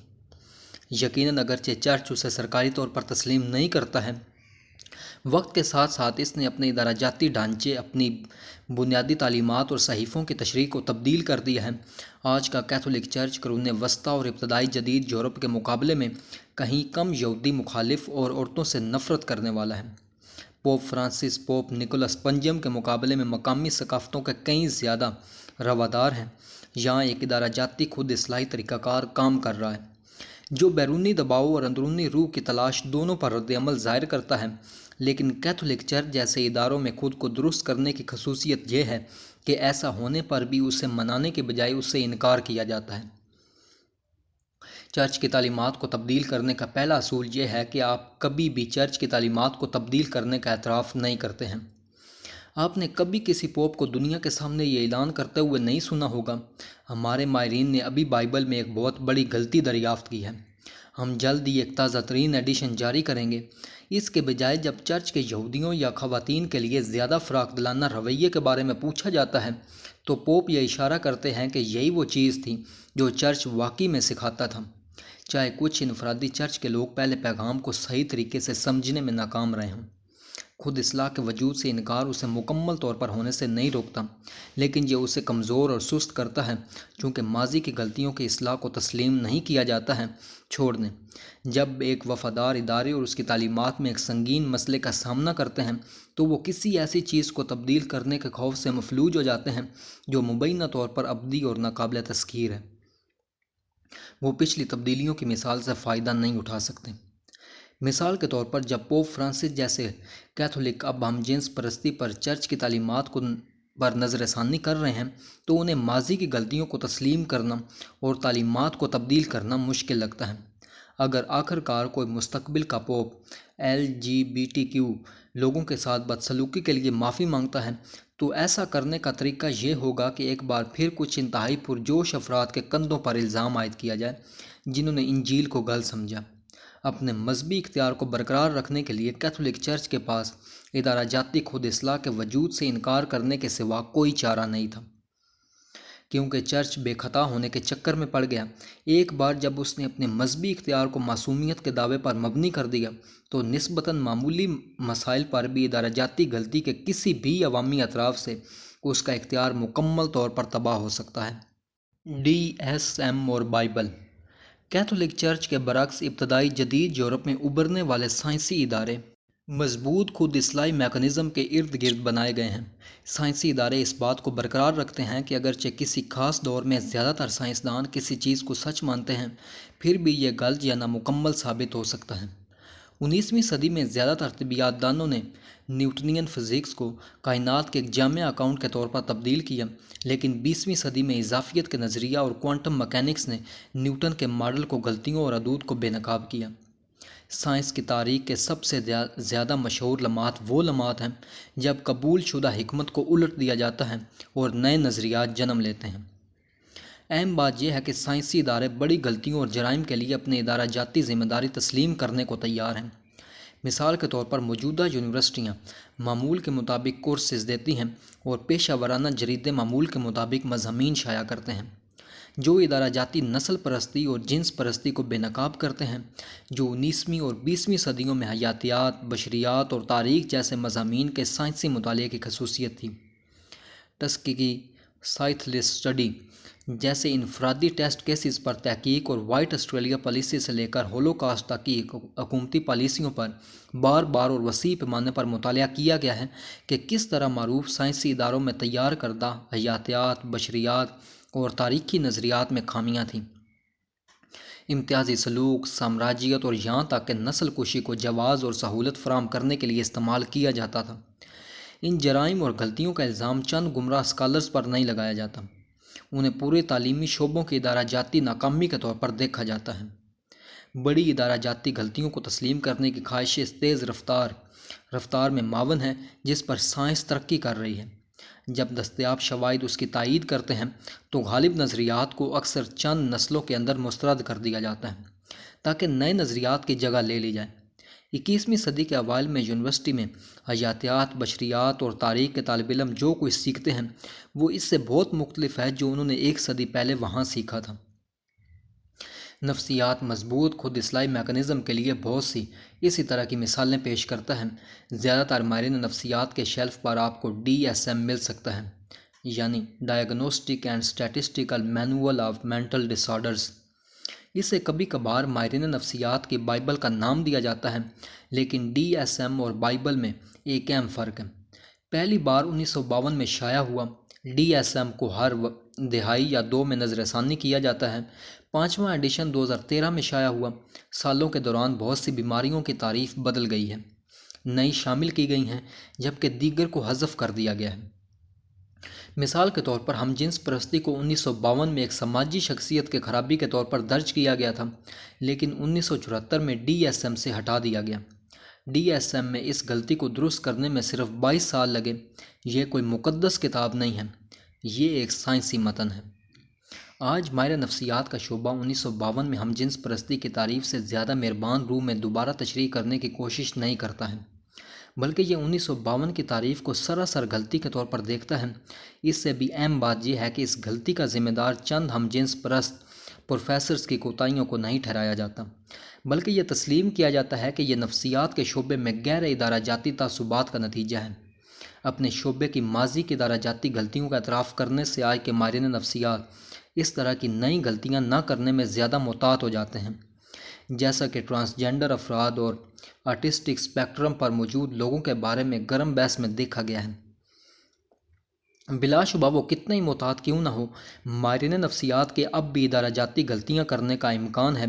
یقیناً اگرچہ چرچ اسے سرکاری طور پر تسلیم نہیں کرتا ہے، وقت کے ساتھ ساتھ اس نے اپنے ادارہ جاتی ڈھانچے، اپنی بنیادی تعلیمات اور صحیفوں کی تشریح کو تبدیل کر دیا ہے۔ آج کا کیتھولک چرچ قرون وسطیٰ اور ابتدائی جدید یورپ کے مقابلے میں کہیں کم یہودی مخالف اور عورتوں سے نفرت کرنے والا ہے۔ پوپ فرانسس پوپ نکولس پنجم کے مقابلے میں مقامی ثقافتوں کے کہیں زیادہ روادار ہیں۔ یہاں ایک ادارہ جاتی خود اصلاحی طریقہ کار کام کر رہا ہے جو بیرونی دباؤ اور اندرونی روح کی تلاش دونوں پر رد عمل ظاہر کرتا ہے، لیکن کیتھولک چرچ جیسے اداروں میں خود کو درست کرنے کی خصوصیت یہ ہے کہ ایسا ہونے پر بھی اسے منانے کے بجائے اس سے انکار کیا جاتا ہے۔ چرچ کی تعلیمات کو تبدیل کرنے کا پہلا اصول یہ ہے کہ آپ کبھی بھی چرچ کی تعلیمات کو تبدیل کرنے کا اعتراف نہیں کرتے ہیں۔ آپ نے کبھی کسی پوپ کو دنیا کے سامنے یہ اعلان کرتے ہوئے نہیں سنا ہوگا، ہمارے ماہرین نے ابھی بائبل میں ایک بہت بڑی غلطی دریافت کی ہے، ہم جلد ہی ایک تازہ ترین ایڈیشن جاری کریں گے۔ اس کے بجائے جب چرچ کے یہودیوں یا خواتین کے لیے زیادہ فراخ دلانہ رویے کے بارے میں پوچھا جاتا ہے تو پوپ یہ اشارہ کرتے ہیں کہ یہی وہ چیز تھی جو چرچ واقعی میں سکھاتا تھا۔ چاہے کچھ انفرادی چرچ کے لوگ پہلے پیغام کو صحیح طریقے سے سمجھنے میں ناکام رہے ہوں، خود اصلاح کے وجود سے انکار اسے مکمل طور پر ہونے سے نہیں روکتا، لیکن یہ اسے کمزور اور سست کرتا ہے۔ چونکہ ماضی کی غلطیوں کی اصلاح کو تسلیم نہیں کیا جاتا ہے، چھوڑ دیں۔ جب ایک وفادار ادارے اور اس کی تعلیمات میں ایک سنگین مسئلے کا سامنا کرتے ہیں تو وہ کسی ایسی چیز کو تبدیل کرنے کے خوف سے مفلوج ہو جاتے ہیں جو مبینہ طور پر ابدی اور ناقابل تذکیر ہے۔ وہ پچھلی تبدیلیوں کی مثال سے فائدہ نہیں اٹھا سکتے۔ مثال کے طور پر جب پوپ فرانسس جیسے کیتھولک اب ہم جنس پرستی پر چرچ کی تعلیمات پر نظر ثانی کر رہے ہیں تو انہیں ماضی کی غلطیوں کو تسلیم کرنا اور تعلیمات کو تبدیل کرنا مشکل لگتا ہے۔ اگر آخر کار کوئی مستقبل کا پوپ LGBTQ لوگوں کے ساتھ بدسلوکی کے لیے معافی مانگتا ہے تو ایسا کرنے کا طریقہ یہ ہوگا کہ ایک بار پھر کچھ انتہائی پرجوش افراد کے کندھوں پر الزام عائد کیا جائے جنہوں نے انجیل کو غلط سمجھا۔ اپنے مذہبی اختیار کو برقرار رکھنے کے لیے کیتھولک چرچ کے پاس ادارہ جاتی خود اصلاح کے وجود سے انکار کرنے کے سوا کوئی چارہ نہیں تھا، کیونکہ چرچ بے خطا ہونے کے چکر میں پڑ گیا۔ ایک بار جب اس نے اپنے مذہبی اختیار کو معصومیت کے دعوے پر مبنی کر دیا تو نسبتاً معمولی مسائل پر بھی ادارہ جاتی غلطی کے کسی بھی عوامی اطراف سے اس کا اختیار مکمل طور پر تباہ ہو سکتا ہے۔ DSM اور بائبل۔ کیتھولک چرچ کے برعکس ابتدائی جدید یورپ میں ابھرنے والے سائنسی ادارے مضبوط خود اصلاحی میکانزم کے ارد گرد بنائے گئے ہیں۔ سائنسی ادارے اس بات کو برقرار رکھتے ہیں کہ اگرچہ کسی خاص دور میں زیادہ تر سائنسدان کسی چیز کو سچ مانتے ہیں، پھر بھی یہ غلط یا نامکمل ثابت ہو سکتا ہے۔ 19ویں صدی میں زیادہ تر طبیعیات دانوں نے نیوٹنین فزکس کو کائنات کے ایک جامع اکاؤنٹ کے طور پر تبدیل کیا، لیکن 20ویں صدی میں اضافیت کے نظریہ اور کوانٹم مکینکس نے نیوٹن کے ماڈل کو غلطیوں اور حدود کو بے نقاب کیا۔ سائنس کی تاریخ کے سب سے زیادہ مشہور لمحات وہ لمحات ہیں جب قبول شدہ حکمت کو الٹ دیا جاتا ہے اور نئے نظریات جنم لیتے ہیں۔ اہم بات یہ ہے کہ سائنسی ادارے بڑی غلطیوں اور جرائم کے لیے اپنے ادارہ جاتی ذمہ داری تسلیم کرنے کو تیار ہیں۔ مثال کے طور پر موجودہ یونیورسٹیاں معمول کے مطابق کورسز دیتی ہیں اور پیشہ ورانہ جریدے معمول کے مطابق مضامین شائع کرتے ہیں، جو ادارہ جاتی نسل پرستی اور جنس پرستی کو بے نقاب کرتے ہیں، جو 19ویں اور 20ویں صدیوں میں حیاتیات، بشریات اور تاریخ جیسے مضامین کے سائنسی مطالعے کی خصوصیت تھی۔ ٹسکیگی سائتھلس اسٹڈی جیسے انفرادی ٹیسٹ کیسز پر تحقیق اور وائٹ آسٹریلیا پالیسی سے لے کر ہولوکاسٹ تک کی حکومتی پالیسیوں پر بار بار اور وسیع پیمانے پر مطالعہ کیا گیا ہے کہ کس طرح معروف سائنسی اداروں میں تیار کردہ حیاتیات، بشریات اور تاریخی نظریات میں خامیاں تھیں۔ امتیازی سلوک، سامراجیت اور یہاں تک کہ نسل کشی کو جواز اور سہولت فراہم کرنے کے لیے استعمال کیا جاتا تھا۔ ان جرائم اور غلطیوں کا الزام چند گمراہ اسکالرز پر نہیں لگایا جاتا، انہیں پورے تعلیمی شعبوں کی ادارہ جاتی ناکامی کے طور پر دیکھا جاتا ہے۔ بڑی ادارہ جاتی غلطیوں کو تسلیم کرنے کی خواہش اس تیز رفتار میں معاون ہے جس پر سائنس ترقی کر رہی ہے۔ جب دستیاب شواہد اس کی تائید کرتے ہیں تو غالب نظریات کو اکثر چند نسلوں کے اندر مسترد کر دیا جاتا ہے تاکہ نئے نظریات کی جگہ لے لی جائے۔ 21ویں صدی کے اوائل میں یونیورسٹی میں حیاتیات، بشریات اور تاریخ کے طالب علم جو کچھ سیکھتے ہیں وہ اس سے بہت مختلف ہے جو انہوں نے ایک صدی پہلے وہاں سیکھا تھا۔ نفسیات مضبوط خود اصلاحی میکانزم کے لیے بہت سی اسی طرح کی مثالیں پیش کرتا ہے۔ زیادہ تر ماہرین نفسیات کے شیلف پر آپ کو DSM مل سکتا ہے، یعنی diagnostic and statistical manual of mental disorders. اسے کبھی کبھار ماہرین نفسیات کی بائبل کا نام دیا جاتا ہے، لیکن DSM اور بائبل میں ایک اہم فرق ہے۔ پہلی بار 1952 میں شائع ہوا۔ DSM کو ہر دہائی یا دو میں نظر ثانی کیا جاتا ہے۔ 5واں ایڈیشن 2013 میں شائع ہوا۔ سالوں کے دوران بہت سی بیماریوں کی تعریف بدل گئی ہے، نئی شامل کی گئی ہیں جبکہ دیگر کو حذف کر دیا گیا ہے۔ مثال کے طور پر ہم جنس پرستی کو 1952 میں ایک سماجی شخصیت کے خرابی کے طور پر درج کیا گیا تھا، لیکن 1974 میں DSM سے ہٹا دیا گیا۔ DSM میں اس غلطی کو درست کرنے میں صرف 22 سال لگے۔ یہ کوئی مقدس کتاب نہیں ہے، یہ ایک سائنسی متن ہے۔ آج ماہر نفسیات کا شعبہ 1952 میں ہم جنس پرستی کی تعریف سے زیادہ مہربان روح میں دوبارہ تشریح کرنے کی کوشش نہیں کرتا ہے، بلکہ یہ 1952 کی تعریف کو سراسر غلطی کے طور پر دیکھتا ہے۔ اس سے بھی اہم بات یہ ہے کہ اس غلطی کا ذمہ دار چند ہم جنس پرست پروفیسرز کی کوتاہیوں کو نہیں ٹھہرایا جاتا، بلکہ یہ تسلیم کیا جاتا ہے کہ یہ نفسیات کے شعبے میں غیر ادارہ جاتی تعصبات کا نتیجہ ہے۔ اپنے شعبے کی ماضی کی ادارہ جاتی غلطیوں کا اعتراف کرنے سے آج کے ماہرین نفسیات اس طرح کی نئی غلطیاں نہ کرنے میں زیادہ محتاط ہو جاتے ہیں، جیسا کہ ٹرانسجینڈر افراد اور آٹسٹک اسپیکٹرم پر موجود لوگوں کے بارے میں گرم بحث میں دیکھا گیا ہے۔ بلا شبہ وہ کتنے ہی محتاط کیوں نہ ہو، ماہرین نفسیات کے اب بھی ادارہ جاتی غلطیاں کرنے کا امکان ہے،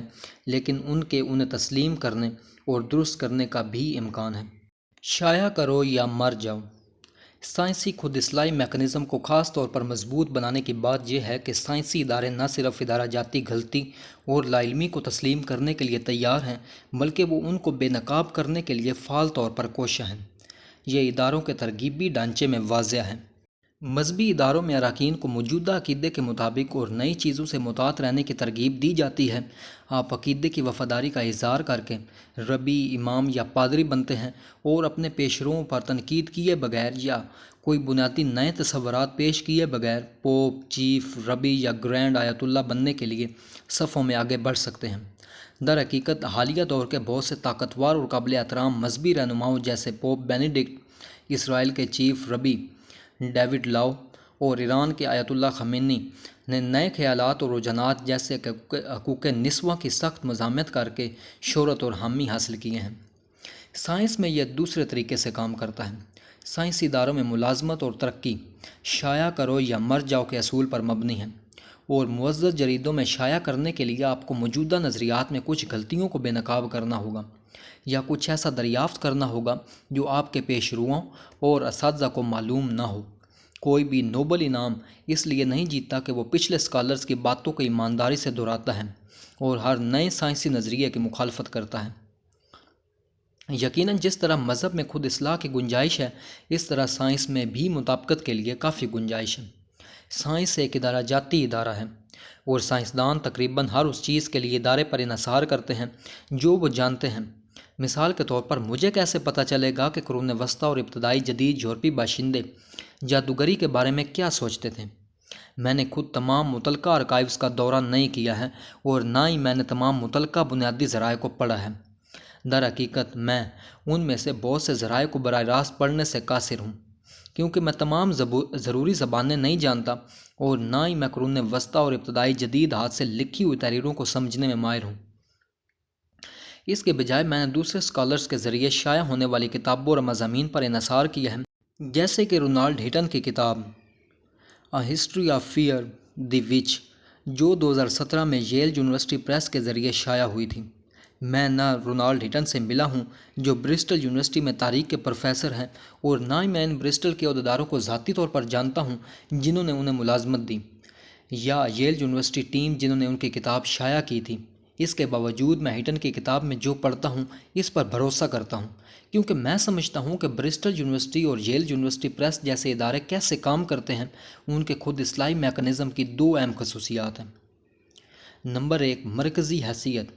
لیکن انہیں تسلیم کرنے اور درست کرنے کا بھی امکان ہے۔ شائع کرو یا مر جاؤ۔ سائنسی خود اصلاحی میکانزم کو خاص طور پر مضبوط بنانے کی بات یہ ہے کہ سائنسی ادارے نہ صرف ادارہ جاتی غلطی اور لا علمی کو تسلیم کرنے کے لیے تیار ہیں، بلکہ وہ ان کو بے نقاب کرنے کے لیے فعال طور پر کوشاں ہیں۔ یہ اداروں کے ترغیبی ڈھانچے میں واضح ہے۔ مذہبی اداروں میں اراکین کو موجودہ عقیدے کے مطابق اور نئی چیزوں سے محتاط رہنے کی ترغیب دی جاتی ہے۔ آپ عقیدے کی وفاداری کا اظہار کر کے ربی، امام یا پادری بنتے ہیں اور اپنے پیشروؤں پر تنقید کیے بغیر یا کوئی بنیادی نئے تصورات پیش کیے بغیر پوپ، چیف، ربی یا گرینڈ آیت اللہ بننے کے لیے صفوں میں آگے بڑھ سکتے ہیں۔ در حقیقت حالیہ دور کے بہت سے طاقتور اور قابل احترام مذہبی رہنماؤں جیسے پوپ بینیڈکٹ، اسرائیل کے چیف ربی ڈیوڈ لاؤ اور ایران کے آیت اللہ خمینی نے نئے خیالات اور رجحانات جیسے کہ حقوق نسواں کی سخت مزاحمت کر کے شہرت اور حامی حاصل کیے ہیں۔ سائنس میں یہ دوسرے طریقے سے کام کرتا ہے۔ سائنسی اداروں میں ملازمت اور ترقی شائع کرو یا مر جاؤ کے اصول پر مبنی ہے، اور معزز جریدوں میں شائع کرنے کے لیے آپ کو موجودہ نظریات میں کچھ غلطیوں کو بے نقاب کرنا ہوگا۔ یا کچھ ایسا دریافت کرنا ہوگا جو آپ کے پیش روؤں اور اساتذہ کو معلوم نہ ہو۔ کوئی بھی نوبل انعام اس لیے نہیں جیتتا کہ وہ پچھلے اسکالرز کی باتوں کو ایمانداری سے دہراتا ہے اور ہر نئے سائنسی نظریے کی مخالفت کرتا ہے۔ یقیناً جس طرح مذہب میں خود اصلاح کی گنجائش ہے، اس طرح سائنس میں بھی مطابقت کے لیے کافی گنجائش ہے۔ سائنس ایک ادارہ جاتی ادارہ ہے اور سائنسدان تقریباً ہر اس چیز کے لیے ادارے پر انحصار کرتے ہیں جو وہ جانتے ہیں۔ مثال کے طور پر مجھے کیسے پتہ چلے گا کہ قرون وسطیٰ اور ابتدائی جدید یورپی باشندے جادوگری کے بارے میں کیا سوچتے تھے؟ میں نے خود تمام متعلقہ آرکائیوز کا دورہ نہیں کیا ہے اور نہ ہی میں نے تمام متعلقہ بنیادی ذرائع کو پڑھا ہے۔ در حقیقت میں ان میں سے بہت سے ذرائع کو براہ راست پڑھنے سے قاصر ہوں، کیونکہ میں تمام ضروری زبانیں نہیں جانتا اور نہ ہی میں قرون وسطیٰ اور ابتدائی جدید ہاتھ سے لکھی ہوئی تحریروں کو سمجھنے میں ماہر ہوں۔ اس کے بجائے میں نے دوسرے اسکالرز کے ذریعے شائع ہونے والی کتابوں اور مضامین پر انحصار کیا ہے، جیسے کہ رونالڈ ہٹن کی کتاب A History of Fear the Witch، جو 2017 میں ییل یونیورسٹی پریس کے ذریعے شائع ہوئی تھی۔ میں نہ رونالڈ ہٹن سے ملا ہوں جو برسٹل یونیورسٹی میں تاریخ کے پروفیسر ہیں، اور نہ ہی میں ان برسٹل کے عہدیداروں کو ذاتی طور پر جانتا ہوں جنہوں نے انہیں ملازمت دی، یا ییل یونیورسٹی ٹیم جنہوں نے ان کی کتاب شائع کی تھی۔ اس کے باوجود میں ہٹن کی کتاب میں جو پڑھتا ہوں اس پر بھروسہ کرتا ہوں، کیونکہ میں سمجھتا ہوں کہ برسٹل یونیورسٹی اور ییل یونیورسٹی پریس جیسے ادارے کیسے کام کرتے ہیں۔ ان کے خود اصلاحی میکانزم کی دو اہم خصوصیات ہیں۔ نمبر 1، مرکزی حیثیت۔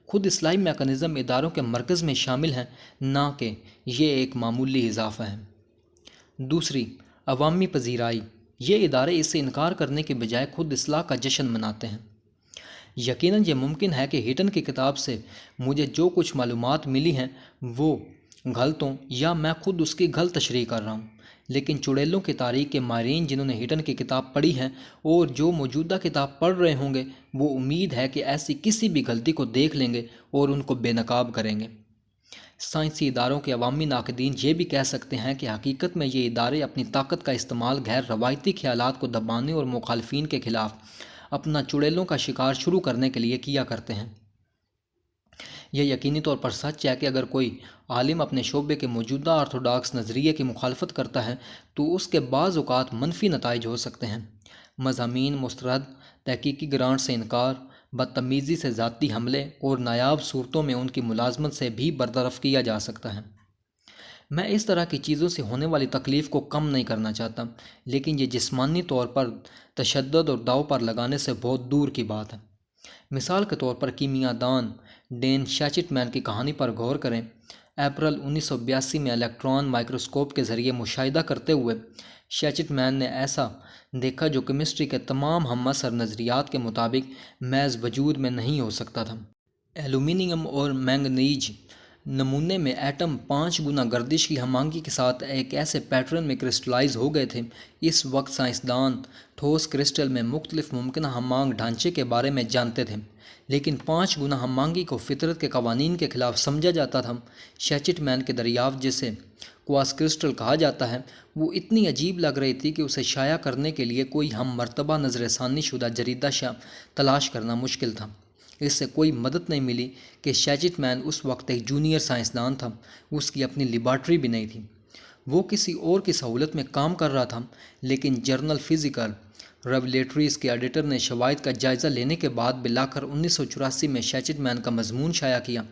خود اصلاحی میکانزم اداروں کے مرکز میں شامل ہیں، نہ کہ یہ ایک معمولی اضافہ ہے۔ دوسری، عوامی پذیرائی۔ یہ ادارے اس سے انکار کرنے کے بجائے خود اصلاح کا جشن مناتے ہیں۔ یقیناً یہ ممکن ہے کہ ہٹن کی کتاب سے مجھے جو کچھ معلومات ملی ہیں وہ غلط ہوں، یا میں خود اس کی غلط تشریح کر رہا ہوں، لیکن چڑیلوں کی تاریخ کے ماہرین جنہوں نے ہٹن کی کتاب پڑھی ہے اور جو موجودہ کتاب پڑھ رہے ہوں گے، وہ امید ہے کہ ایسی کسی بھی غلطی کو دیکھ لیں گے اور ان کو بے نقاب کریں گے۔ سائنسی اداروں کے عوامی ناقدین یہ بھی کہہ سکتے ہیں کہ حقیقت میں یہ ادارے اپنی طاقت کا استعمال غیر روایتی خیالات کو دبانے اور مخالفین کے خلاف اپنا چڑیلوں کا شکار شروع کرنے کے لیے کیا کرتے ہیں۔ یہ یقینی طور پر سچ ہے کہ اگر کوئی عالم اپنے شعبے کے موجودہ آرتھوڈاکس نظریے کی مخالفت کرتا ہے تو اس کے بعض اوقات منفی نتائج ہو سکتے ہیں۔ مضامین مسترد، تحقیقی گرانٹ سے انکار، بدتمیزی سے ذاتی حملے اور نایاب صورتوں میں ان کی ملازمت سے بھی برطرف کیا جا سکتا ہے۔ میں اس طرح کی چیزوں سے ہونے والی تکلیف کو کم نہیں کرنا چاہتا، لیکن یہ جسمانی طور پر تشدد اور داؤ پر لگانے سے بہت دور کی بات ہے۔ مثال کے طور پر کیمیاء دان ڈین شیچٹ مین کی کہانی پر غور کریں۔ اپریل 1982 میں الیکٹران مائکروسکوپ کے ذریعے مشاہدہ کرتے ہوئے شیچٹ مین نے ایسا دیکھا جو کیمسٹری کے تمام ہم عصر نظریات کے مطابق محض وجود میں نہیں ہو سکتا تھا۔ ایلومینیم اور مینگنیز نمونے میں ایٹم 5 گنا گردش کی ہم آہنگی کے ساتھ ایک ایسے پیٹرن میں کرسٹلائز ہو گئے تھے۔ اس وقت سائنسدان ٹھوس کرسٹل میں مختلف ممکنہ ہم آہنگ ڈھانچے کے بارے میں جانتے تھے، لیکن 5 گنا ہم آہنگی کو فطرت کے قوانین کے خلاف سمجھا جاتا تھا۔ شیچٹ مین کی دریافت، جسے کوارٹز کرسٹل کہا جاتا ہے، وہ اتنی عجیب لگ رہی تھی کہ اسے شائع کرنے کے لیے کوئی ہم مرتبہ نظر ثانی شدہ جریدہ تلاش کرنا مشکل تھا۔ اس سے کوئی مدد نہیں ملی کہ شیچٹ مین اس وقت ایک جونیئر سائنسدان تھا، اس کی اپنی لیبارٹری بھی نہیں تھی۔ وہ کسی اور کی سہولت میں کام کر رہا تھا، لیکن جرنل فزیکل ریولیٹریز کے ایڈیٹر نے شواہد کا جائزہ لینے کے بعد بالآخر 1984 میں شیچٹ مین کا مضمون شائع کیا،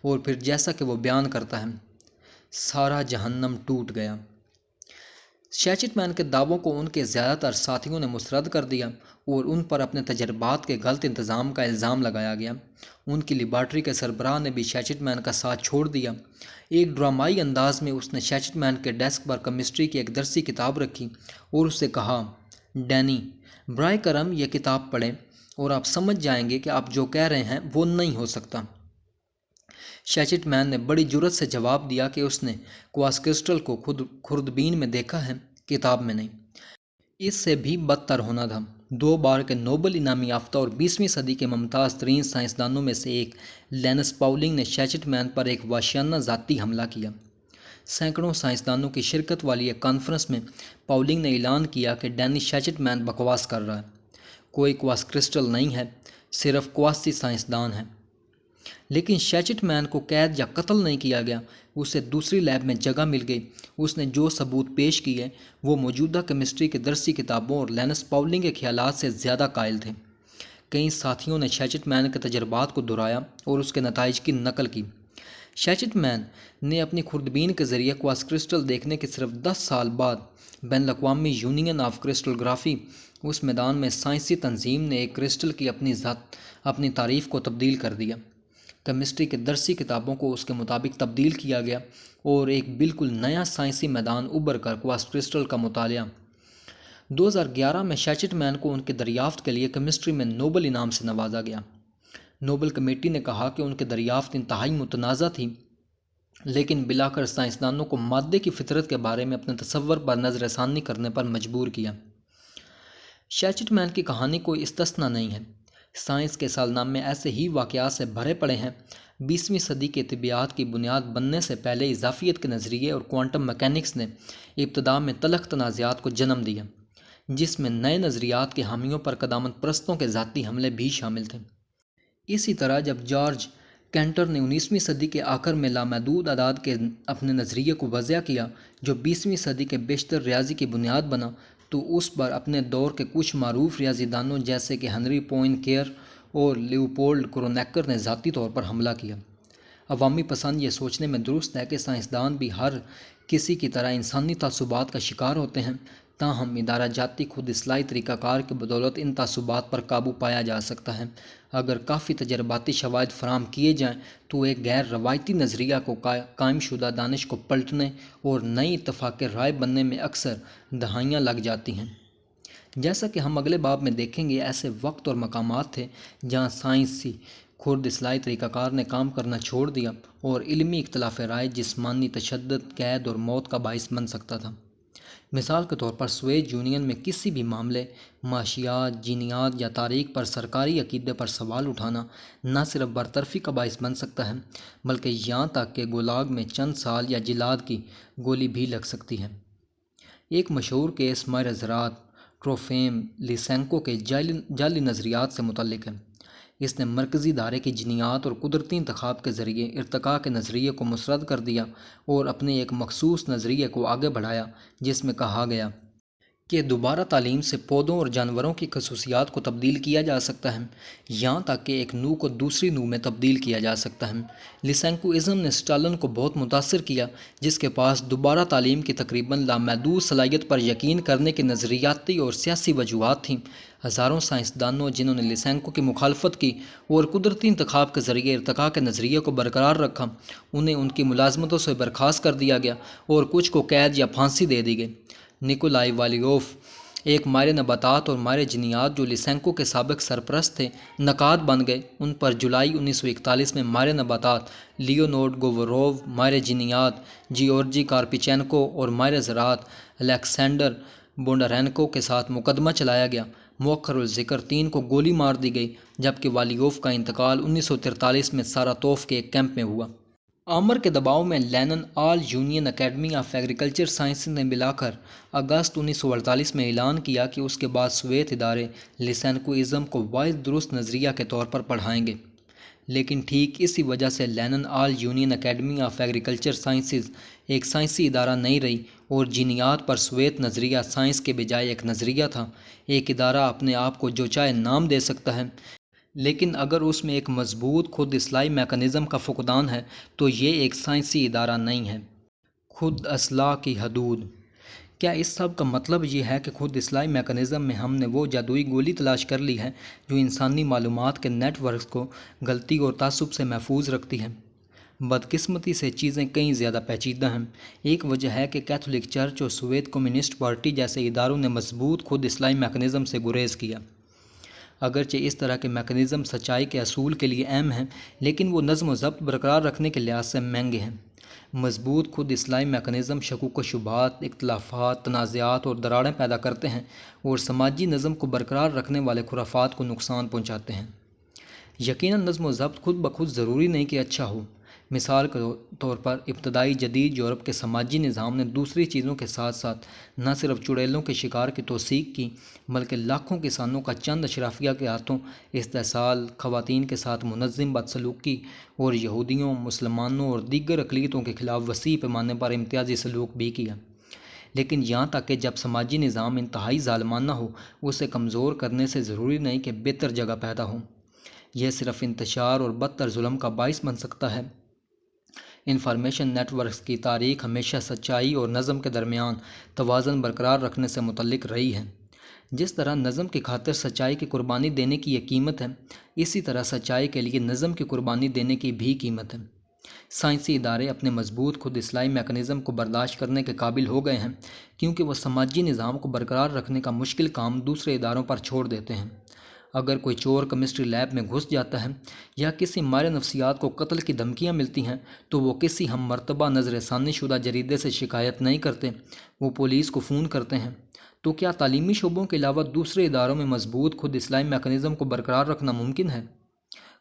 اور پھر جیسا کہ وہ بیان کرتا ہے، سارا جہنم ٹوٹ گیا۔ شیچٹ مین کے دعووں کو ان کے زیادہ تر ساتھیوں نے مسترد کر دیا اور ان پر اپنے تجربات کے غلط انتظام کا الزام لگایا گیا۔ ان کی لیبارٹری کے سربراہ نے بھی شیچٹ مین کا ساتھ چھوڑ دیا۔ ایک ڈرامائی انداز میں اس نے شیچٹ مین کے ڈیسک پر کیمسٹری کی ایک درسی کتاب رکھی اور اس سے کہا، ڈینی، برائے کرم یہ کتاب پڑھیں اور آپ سمجھ جائیں گے کہ آپ جو کہہ رہے ہیں وہ نہیں ہو سکتا۔ شیچٹ مین نے بڑی جرأت سے جواب دیا کہ اس نے کوارٹز کرسٹل کو خود خوردبین میں دیکھا ہے، کتاب میں نہیں۔ اس سے بھی بدتر ہونا تھا۔ 2 بار کے نوبل انعام یافتہ اور 20ویں صدی کے ممتاز ترین سائنسدانوں میں سے ایک لینس پاولنگ نے شیچٹ مین پر ایک وحشیانہ ذاتی حملہ کیا۔ سینکڑوں سائنسدانوں کی شرکت والی ایک کانفرنس میں پاولنگ نے اعلان کیا کہ ڈینی شیچٹ مین بکواس کر رہا ہے، کوئی کوارٹز کرسٹل نہیں ہے، صرف کواسی سائنسدان ہے۔ لیکن شیچٹ مین کو قید یا قتل نہیں کیا گیا، اسے دوسری لیب میں جگہ مل گئی۔ اس نے جو ثبوت پیش کیے وہ موجودہ کیمسٹری کے درسی کتابوں اور لینس پاؤلنگ کے خیالات سے زیادہ قائل تھے۔ کئی ساتھیوں نے شیچٹ مین کے تجربات کو دہرایا اور اس کے نتائج کی نقل کی۔ شیچٹ مین نے اپنی خوردبین کے ذریعے کوارٹز کرسٹل دیکھنے کے صرف 10 سال بعد بین الاقوامی یونین آف کرسٹلوگرافی، اس میدان میں سائنسی تنظیم نے ایک کرسٹل کی اپنی تعریف کو تبدیل کر دیا۔ کیمسٹری کے درسی کتابوں کو اس کے مطابق تبدیل کیا گیا اور ایک بالکل نیا سائنسی میدان ابھر کر کوارٹز کرسٹل کا مطالعہ۔ 2011 میں شیچٹ مین کو ان کی دریافت کے لیے کیمسٹری میں نوبل انعام سے نوازا گیا۔ نوبل کمیٹی نے کہا کہ ان کی دریافت انتہائی متنازع تھی، لیکن بلاخر سائنسدانوں کو مادے کی فطرت کے بارے میں اپنے تصور پر نظر ثانی کرنے پر مجبور کیا۔ شیچٹ مین کی کہانی کوئی استثنا نہیں ہے۔ سائنس کے سالنامے ایسے ہی واقعات سے بھرے پڑے ہیں۔ 20ویں صدی کے طبیعیات کی بنیاد بننے سے پہلے اضافیت کے نظریے اور کوانٹم میکینکس نے ابتدا میں تلخ تنازعات کو جنم دیا، جس میں نئے نظریات کے حامیوں پر قدامت پرستوں کے ذاتی حملے بھی شامل تھے۔ اسی طرح جب جارج کینٹر نے 19ویں صدی کے آخر میں لامحدود اعداد کے اپنے نظریے کو وضع کیا جو 20ویں صدی کے بیشتر ریاضی کی بنیاد بنا، تو اس پر اپنے دور کے کچھ معروف ریاضی دانوں جیسے کہ ہنری پوائنکیئر اور لیوپولڈ کرونیکر نے ذاتی طور پر حملہ کیا۔ عوامی پسند یہ سوچنے میں درست ہے کہ سائنسدان بھی ہر کسی کی طرح انسانی تعصبات کا شکار ہوتے ہیں، تاہم ادارہ جاتی خود اصلاحی طریقہ کار کی بدولت ان تعصبات پر قابو پایا جا سکتا ہے۔ اگر کافی تجرباتی شواہد فراہم کیے جائیں تو ایک غیر روایتی نظریہ کو قائم شدہ دانش کو پلٹنے اور نئی اتفاق رائے بننے میں اکثر دہائیاں لگ جاتی ہیں۔ جیسا کہ ہم اگلے باب میں دیکھیں گے، ایسے وقت اور مقامات تھے جہاں سائنسی خرد اصلاحی طریقہ کار نے کام کرنا چھوڑ دیا اور علمی اختلاف رائے جسمانی تشدد، قید اور موت کا باعث بن سکتا تھا۔ مثال کے طور پر سوویت یونین میں کسی بھی معاملے، معاشیات، جینیات یا تاریخ پر سرکاری عقیدے پر سوال اٹھانا نہ صرف برطرفی کا باعث بن سکتا ہے بلکہ یہاں تک کہ گولاگ میں چند سال یا جلاد کی گولی بھی لگ سکتی ہے۔ ایک مشہور کیس ماہر زراعت ٹروفیم لیسینکو کے جعلی نظریات سے متعلق ہے۔ اس نے مرکزی دائرے کی جینیات اور قدرتی انتخاب کے ذریعے ارتقاء کے نظریے کو مسترد کر دیا اور اپنے ایک مخصوص نظریے کو آگے بڑھایا جس میں کہا گیا کہ دوبارہ تعلیم سے پودوں اور جانوروں کی خصوصیات کو تبدیل کیا جا سکتا ہے، یہاں تک کہ ایک نوع کو دوسری نوع میں تبدیل کیا جا سکتا ہے۔ لیسینکوازم نے اسٹالن کو بہت متاثر کیا، جس کے پاس دوبارہ تعلیم کی تقریباً لامحدود صلاحیت پر یقین کرنے کی نظریاتی اور سیاسی وجوہات تھیں۔ ہزاروں سائنسدانوں جنہوں نے لیسینکو کی مخالفت کی اور قدرتی انتخاب کے ذریعے ارتقاء کے نظریے کو برقرار رکھا، انہیں ان کی ملازمتوں سے برخاست کر دیا گیا اور کچھ کو قید یا پھانسی دے دی گئی۔ نیکولائی والیوف، ایک ماہر نباتات اور ماہر جینیات جو لیسینکو کے سابق سرپرست تھے، نقاد بن گئے۔ ان پر جولائی 1941 میں ماہر نباتات لیونارڈ گوروروو، ماہر جینیات جیورجی کارپچینکو اور ماہر زراعت الیکسینڈر بونڈارینکو کے ساتھ مقدمہ چلایا گیا۔ مؤخر الذکر 3 کو گولی مار دی گئی، جبکہ والیوف کا انتقال 1943 میں ساراتوف کے ایک کیمپ میں ہوا۔ آمر کے دباؤ میں Lenin All Union Academy of Agriculture Sciences نے بلاخر اگست 1948 میں اعلان کیا کہ اس کے بعد سوویت ادارے لیسینکوازم کو واحد درست نظریہ کے طور پر پڑھائیں گے۔ لیکن ٹھیک اسی وجہ سے Lenin All Union Academy of Agriculture Sciences ایک سائنسی ادارہ نہیں رہی اور جینیات پر سوویت نظریہ سائنس کے بجائے ایک نظریہ تھا۔ ایک ادارہ اپنے آپ کو جو چاہے نام دے سکتا ہے، لیکن اگر اس میں ایک مضبوط خود اصلاحی میکانزم کا فقدان ہے تو یہ ایک سائنسی ادارہ نہیں ہے۔ خود اصلاح کی حدود۔ کیا اس سب کا مطلب یہ ہے کہ خود اصلاحی میکانزم میں ہم نے وہ جادوئی گولی تلاش کر لی ہے جو انسانی معلومات کے نیٹ ورکس کو غلطی اور تعصب سے محفوظ رکھتی ہے؟ بدقسمتی سے چیزیں کہیں زیادہ پیچیدہ ہیں۔ ایک وجہ ہے کہ کیتھولک چرچ اور سوویت کمیونسٹ پارٹی جیسے اداروں نے مضبوط خود اصلاحی میکانزم سے گریز کیا۔ اگرچہ اس طرح کے میکانزم سچائی کے اصول کے لیے اہم ہیں، لیکن وہ نظم و ضبط برقرار رکھنے کے لحاظ سے مہنگے ہیں۔ مضبوط خود اصلاحی میکانزم شکوک و شبہات، اختلافات، تنازعات اور دراڑیں پیدا کرتے ہیں اور سماجی نظم کو برقرار رکھنے والے خرافات کو نقصان پہنچاتے ہیں۔ یقیناً نظم و ضبط خود بخود ضروری نہیں کہ اچھا ہو، مثال کے طور پر ابتدائی جدید یورپ کے سماجی نظام نے دوسری چیزوں کے ساتھ ساتھ نہ صرف چڑیلوں کے شکار کی توثیق کی بلکہ لاکھوں کسانوں کا چند اشرافیہ کے ہاتھوں استحصال، خواتین کے ساتھ منظم بدسلوکی اور یہودیوں، مسلمانوں اور دیگر اقلیتوں کے خلاف وسیع پیمانے پر امتیازی سلوک بھی کیا۔ لیکن یہاں تک کہ جب سماجی نظام انتہائی ظالمانہ ہو، اسے کمزور کرنے سے ضروری نہیں کہ بہتر جگہ پیدا ہو، یہ صرف انتشار اور بدتر ظلم کا باعث بن سکتا ہے۔ انفارمیشن نیٹ ورکس کی تاریخ ہمیشہ سچائی اور نظم کے درمیان توازن برقرار رکھنے سے متعلق رہی ہے۔ جس طرح نظم کی خاطر سچائی کی قربانی دینے کی یہ قیمت ہے، اسی طرح سچائی کے لیے نظم کی قربانی دینے کی بھی قیمت ہے۔ سائنسی ادارے اپنے مضبوط خود اصلاحی میکانزم کو برداشت کرنے کے قابل ہو گئے ہیں کیونکہ وہ سماجی نظام کو برقرار رکھنے کا مشکل کام دوسرے اداروں پر چھوڑ دیتے ہیں۔ اگر کوئی چور کیمسٹری لیب میں گھس جاتا ہے یا کسی ماہر نفسیات کو قتل کی دھمکیاں ملتی ہیں تو وہ کسی ہم مرتبہ نظر ثانی شدہ جریدے سے شکایت نہیں کرتے، وہ پولیس کو فون کرتے ہیں۔ تو کیا تعلیمی شعبوں کے علاوہ دوسرے اداروں میں مضبوط خود اصلاحی میکانزم کو برقرار رکھنا ممکن ہے؟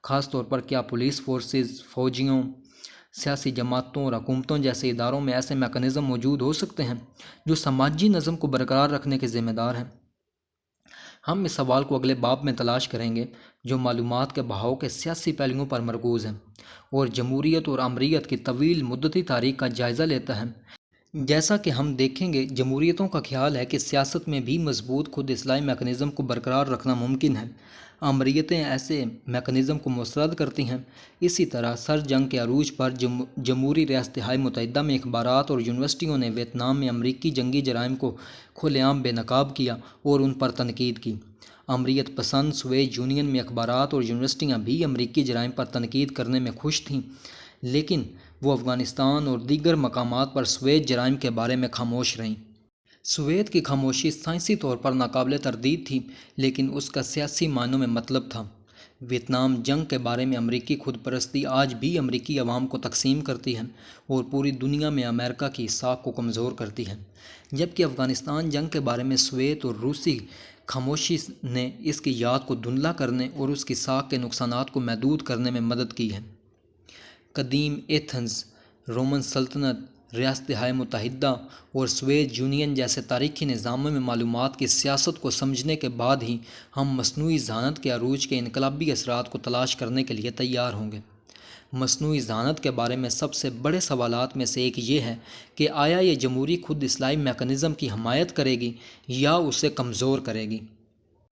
خاص طور پر کیا پولیس فورسز، فوجیوں، سیاسی جماعتوں اور حکومتوں جیسے اداروں میں ایسے میکانزم موجود ہو سکتے ہیں جو سماجی نظم کو برقرار رکھنے کے ذمہ دار ہیں؟ ہم اس سوال کو اگلے باب میں تلاش کریں گے جو معلومات کے بہاؤ کے سیاسی پہلوؤں پر مرکوز ہے اور جمہوریت اور آمریت کی طویل مدتی تاریخ کا جائزہ لیتا ہے۔ جیسا کہ ہم دیکھیں گے، جمہوریتوں کا خیال ہے کہ سیاست میں بھی مضبوط خود اصلاحی میکانزم کو برقرار رکھنا ممکن ہے۔ آمریتیں ایسے میکانزم کو مسترد کرتی ہیں۔ اسی طرح سر جنگ کے عروج پر جمہوری ریاستہائے متحدہ میں اخبارات اور یونیورسٹیوں نے ویتنام میں امریکی جنگی جرائم کو کھلے عام بے نقاب کیا اور ان پر تنقید کی۔ آمریت پسند سوویت یونین میں اخبارات اور یونیورسٹیاں بھی امریکی جرائم پر تنقید کرنے میں خوش تھیں، لیکن وہ افغانستان اور دیگر مقامات پر سوویت جرائم کے بارے میں خاموش رہیں۔ سوویت کی خاموشی سائنسی طور پر ناقابل تردید تھی، لیکن اس کا سیاسی معنوں میں مطلب تھا۔ ویتنام جنگ کے بارے میں امریکی خود پرستی آج بھی امریکی عوام کو تقسیم کرتی ہے اور پوری دنیا میں امریکہ کی ساکھ کو کمزور کرتی ہے، جبکہ افغانستان جنگ کے بارے میں سوویت اور روسی خاموشی نے اس کی یاد کو دھندلا کرنے اور اس کی ساکھ کے نقصانات کو محدود کرنے میں مدد کی ہے۔ قدیم ایتھنز، رومن سلطنت، ریاستہائے متحدہ اور سوویت یونین جیسے تاریخی نظاموں میں معلومات کی سیاست کو سمجھنے کے بعد ہی ہم مصنوعی ذہانت کے عروج کے انقلابی اثرات کو تلاش کرنے کے لیے تیار ہوں گے۔ مصنوعی ذہانت کے بارے میں سب سے بڑے سوالات میں سے ایک یہ ہے کہ آیا یہ جمہوری خود اصلاحی میکانزم کی حمایت کرے گی یا اسے کمزور کرے گی؟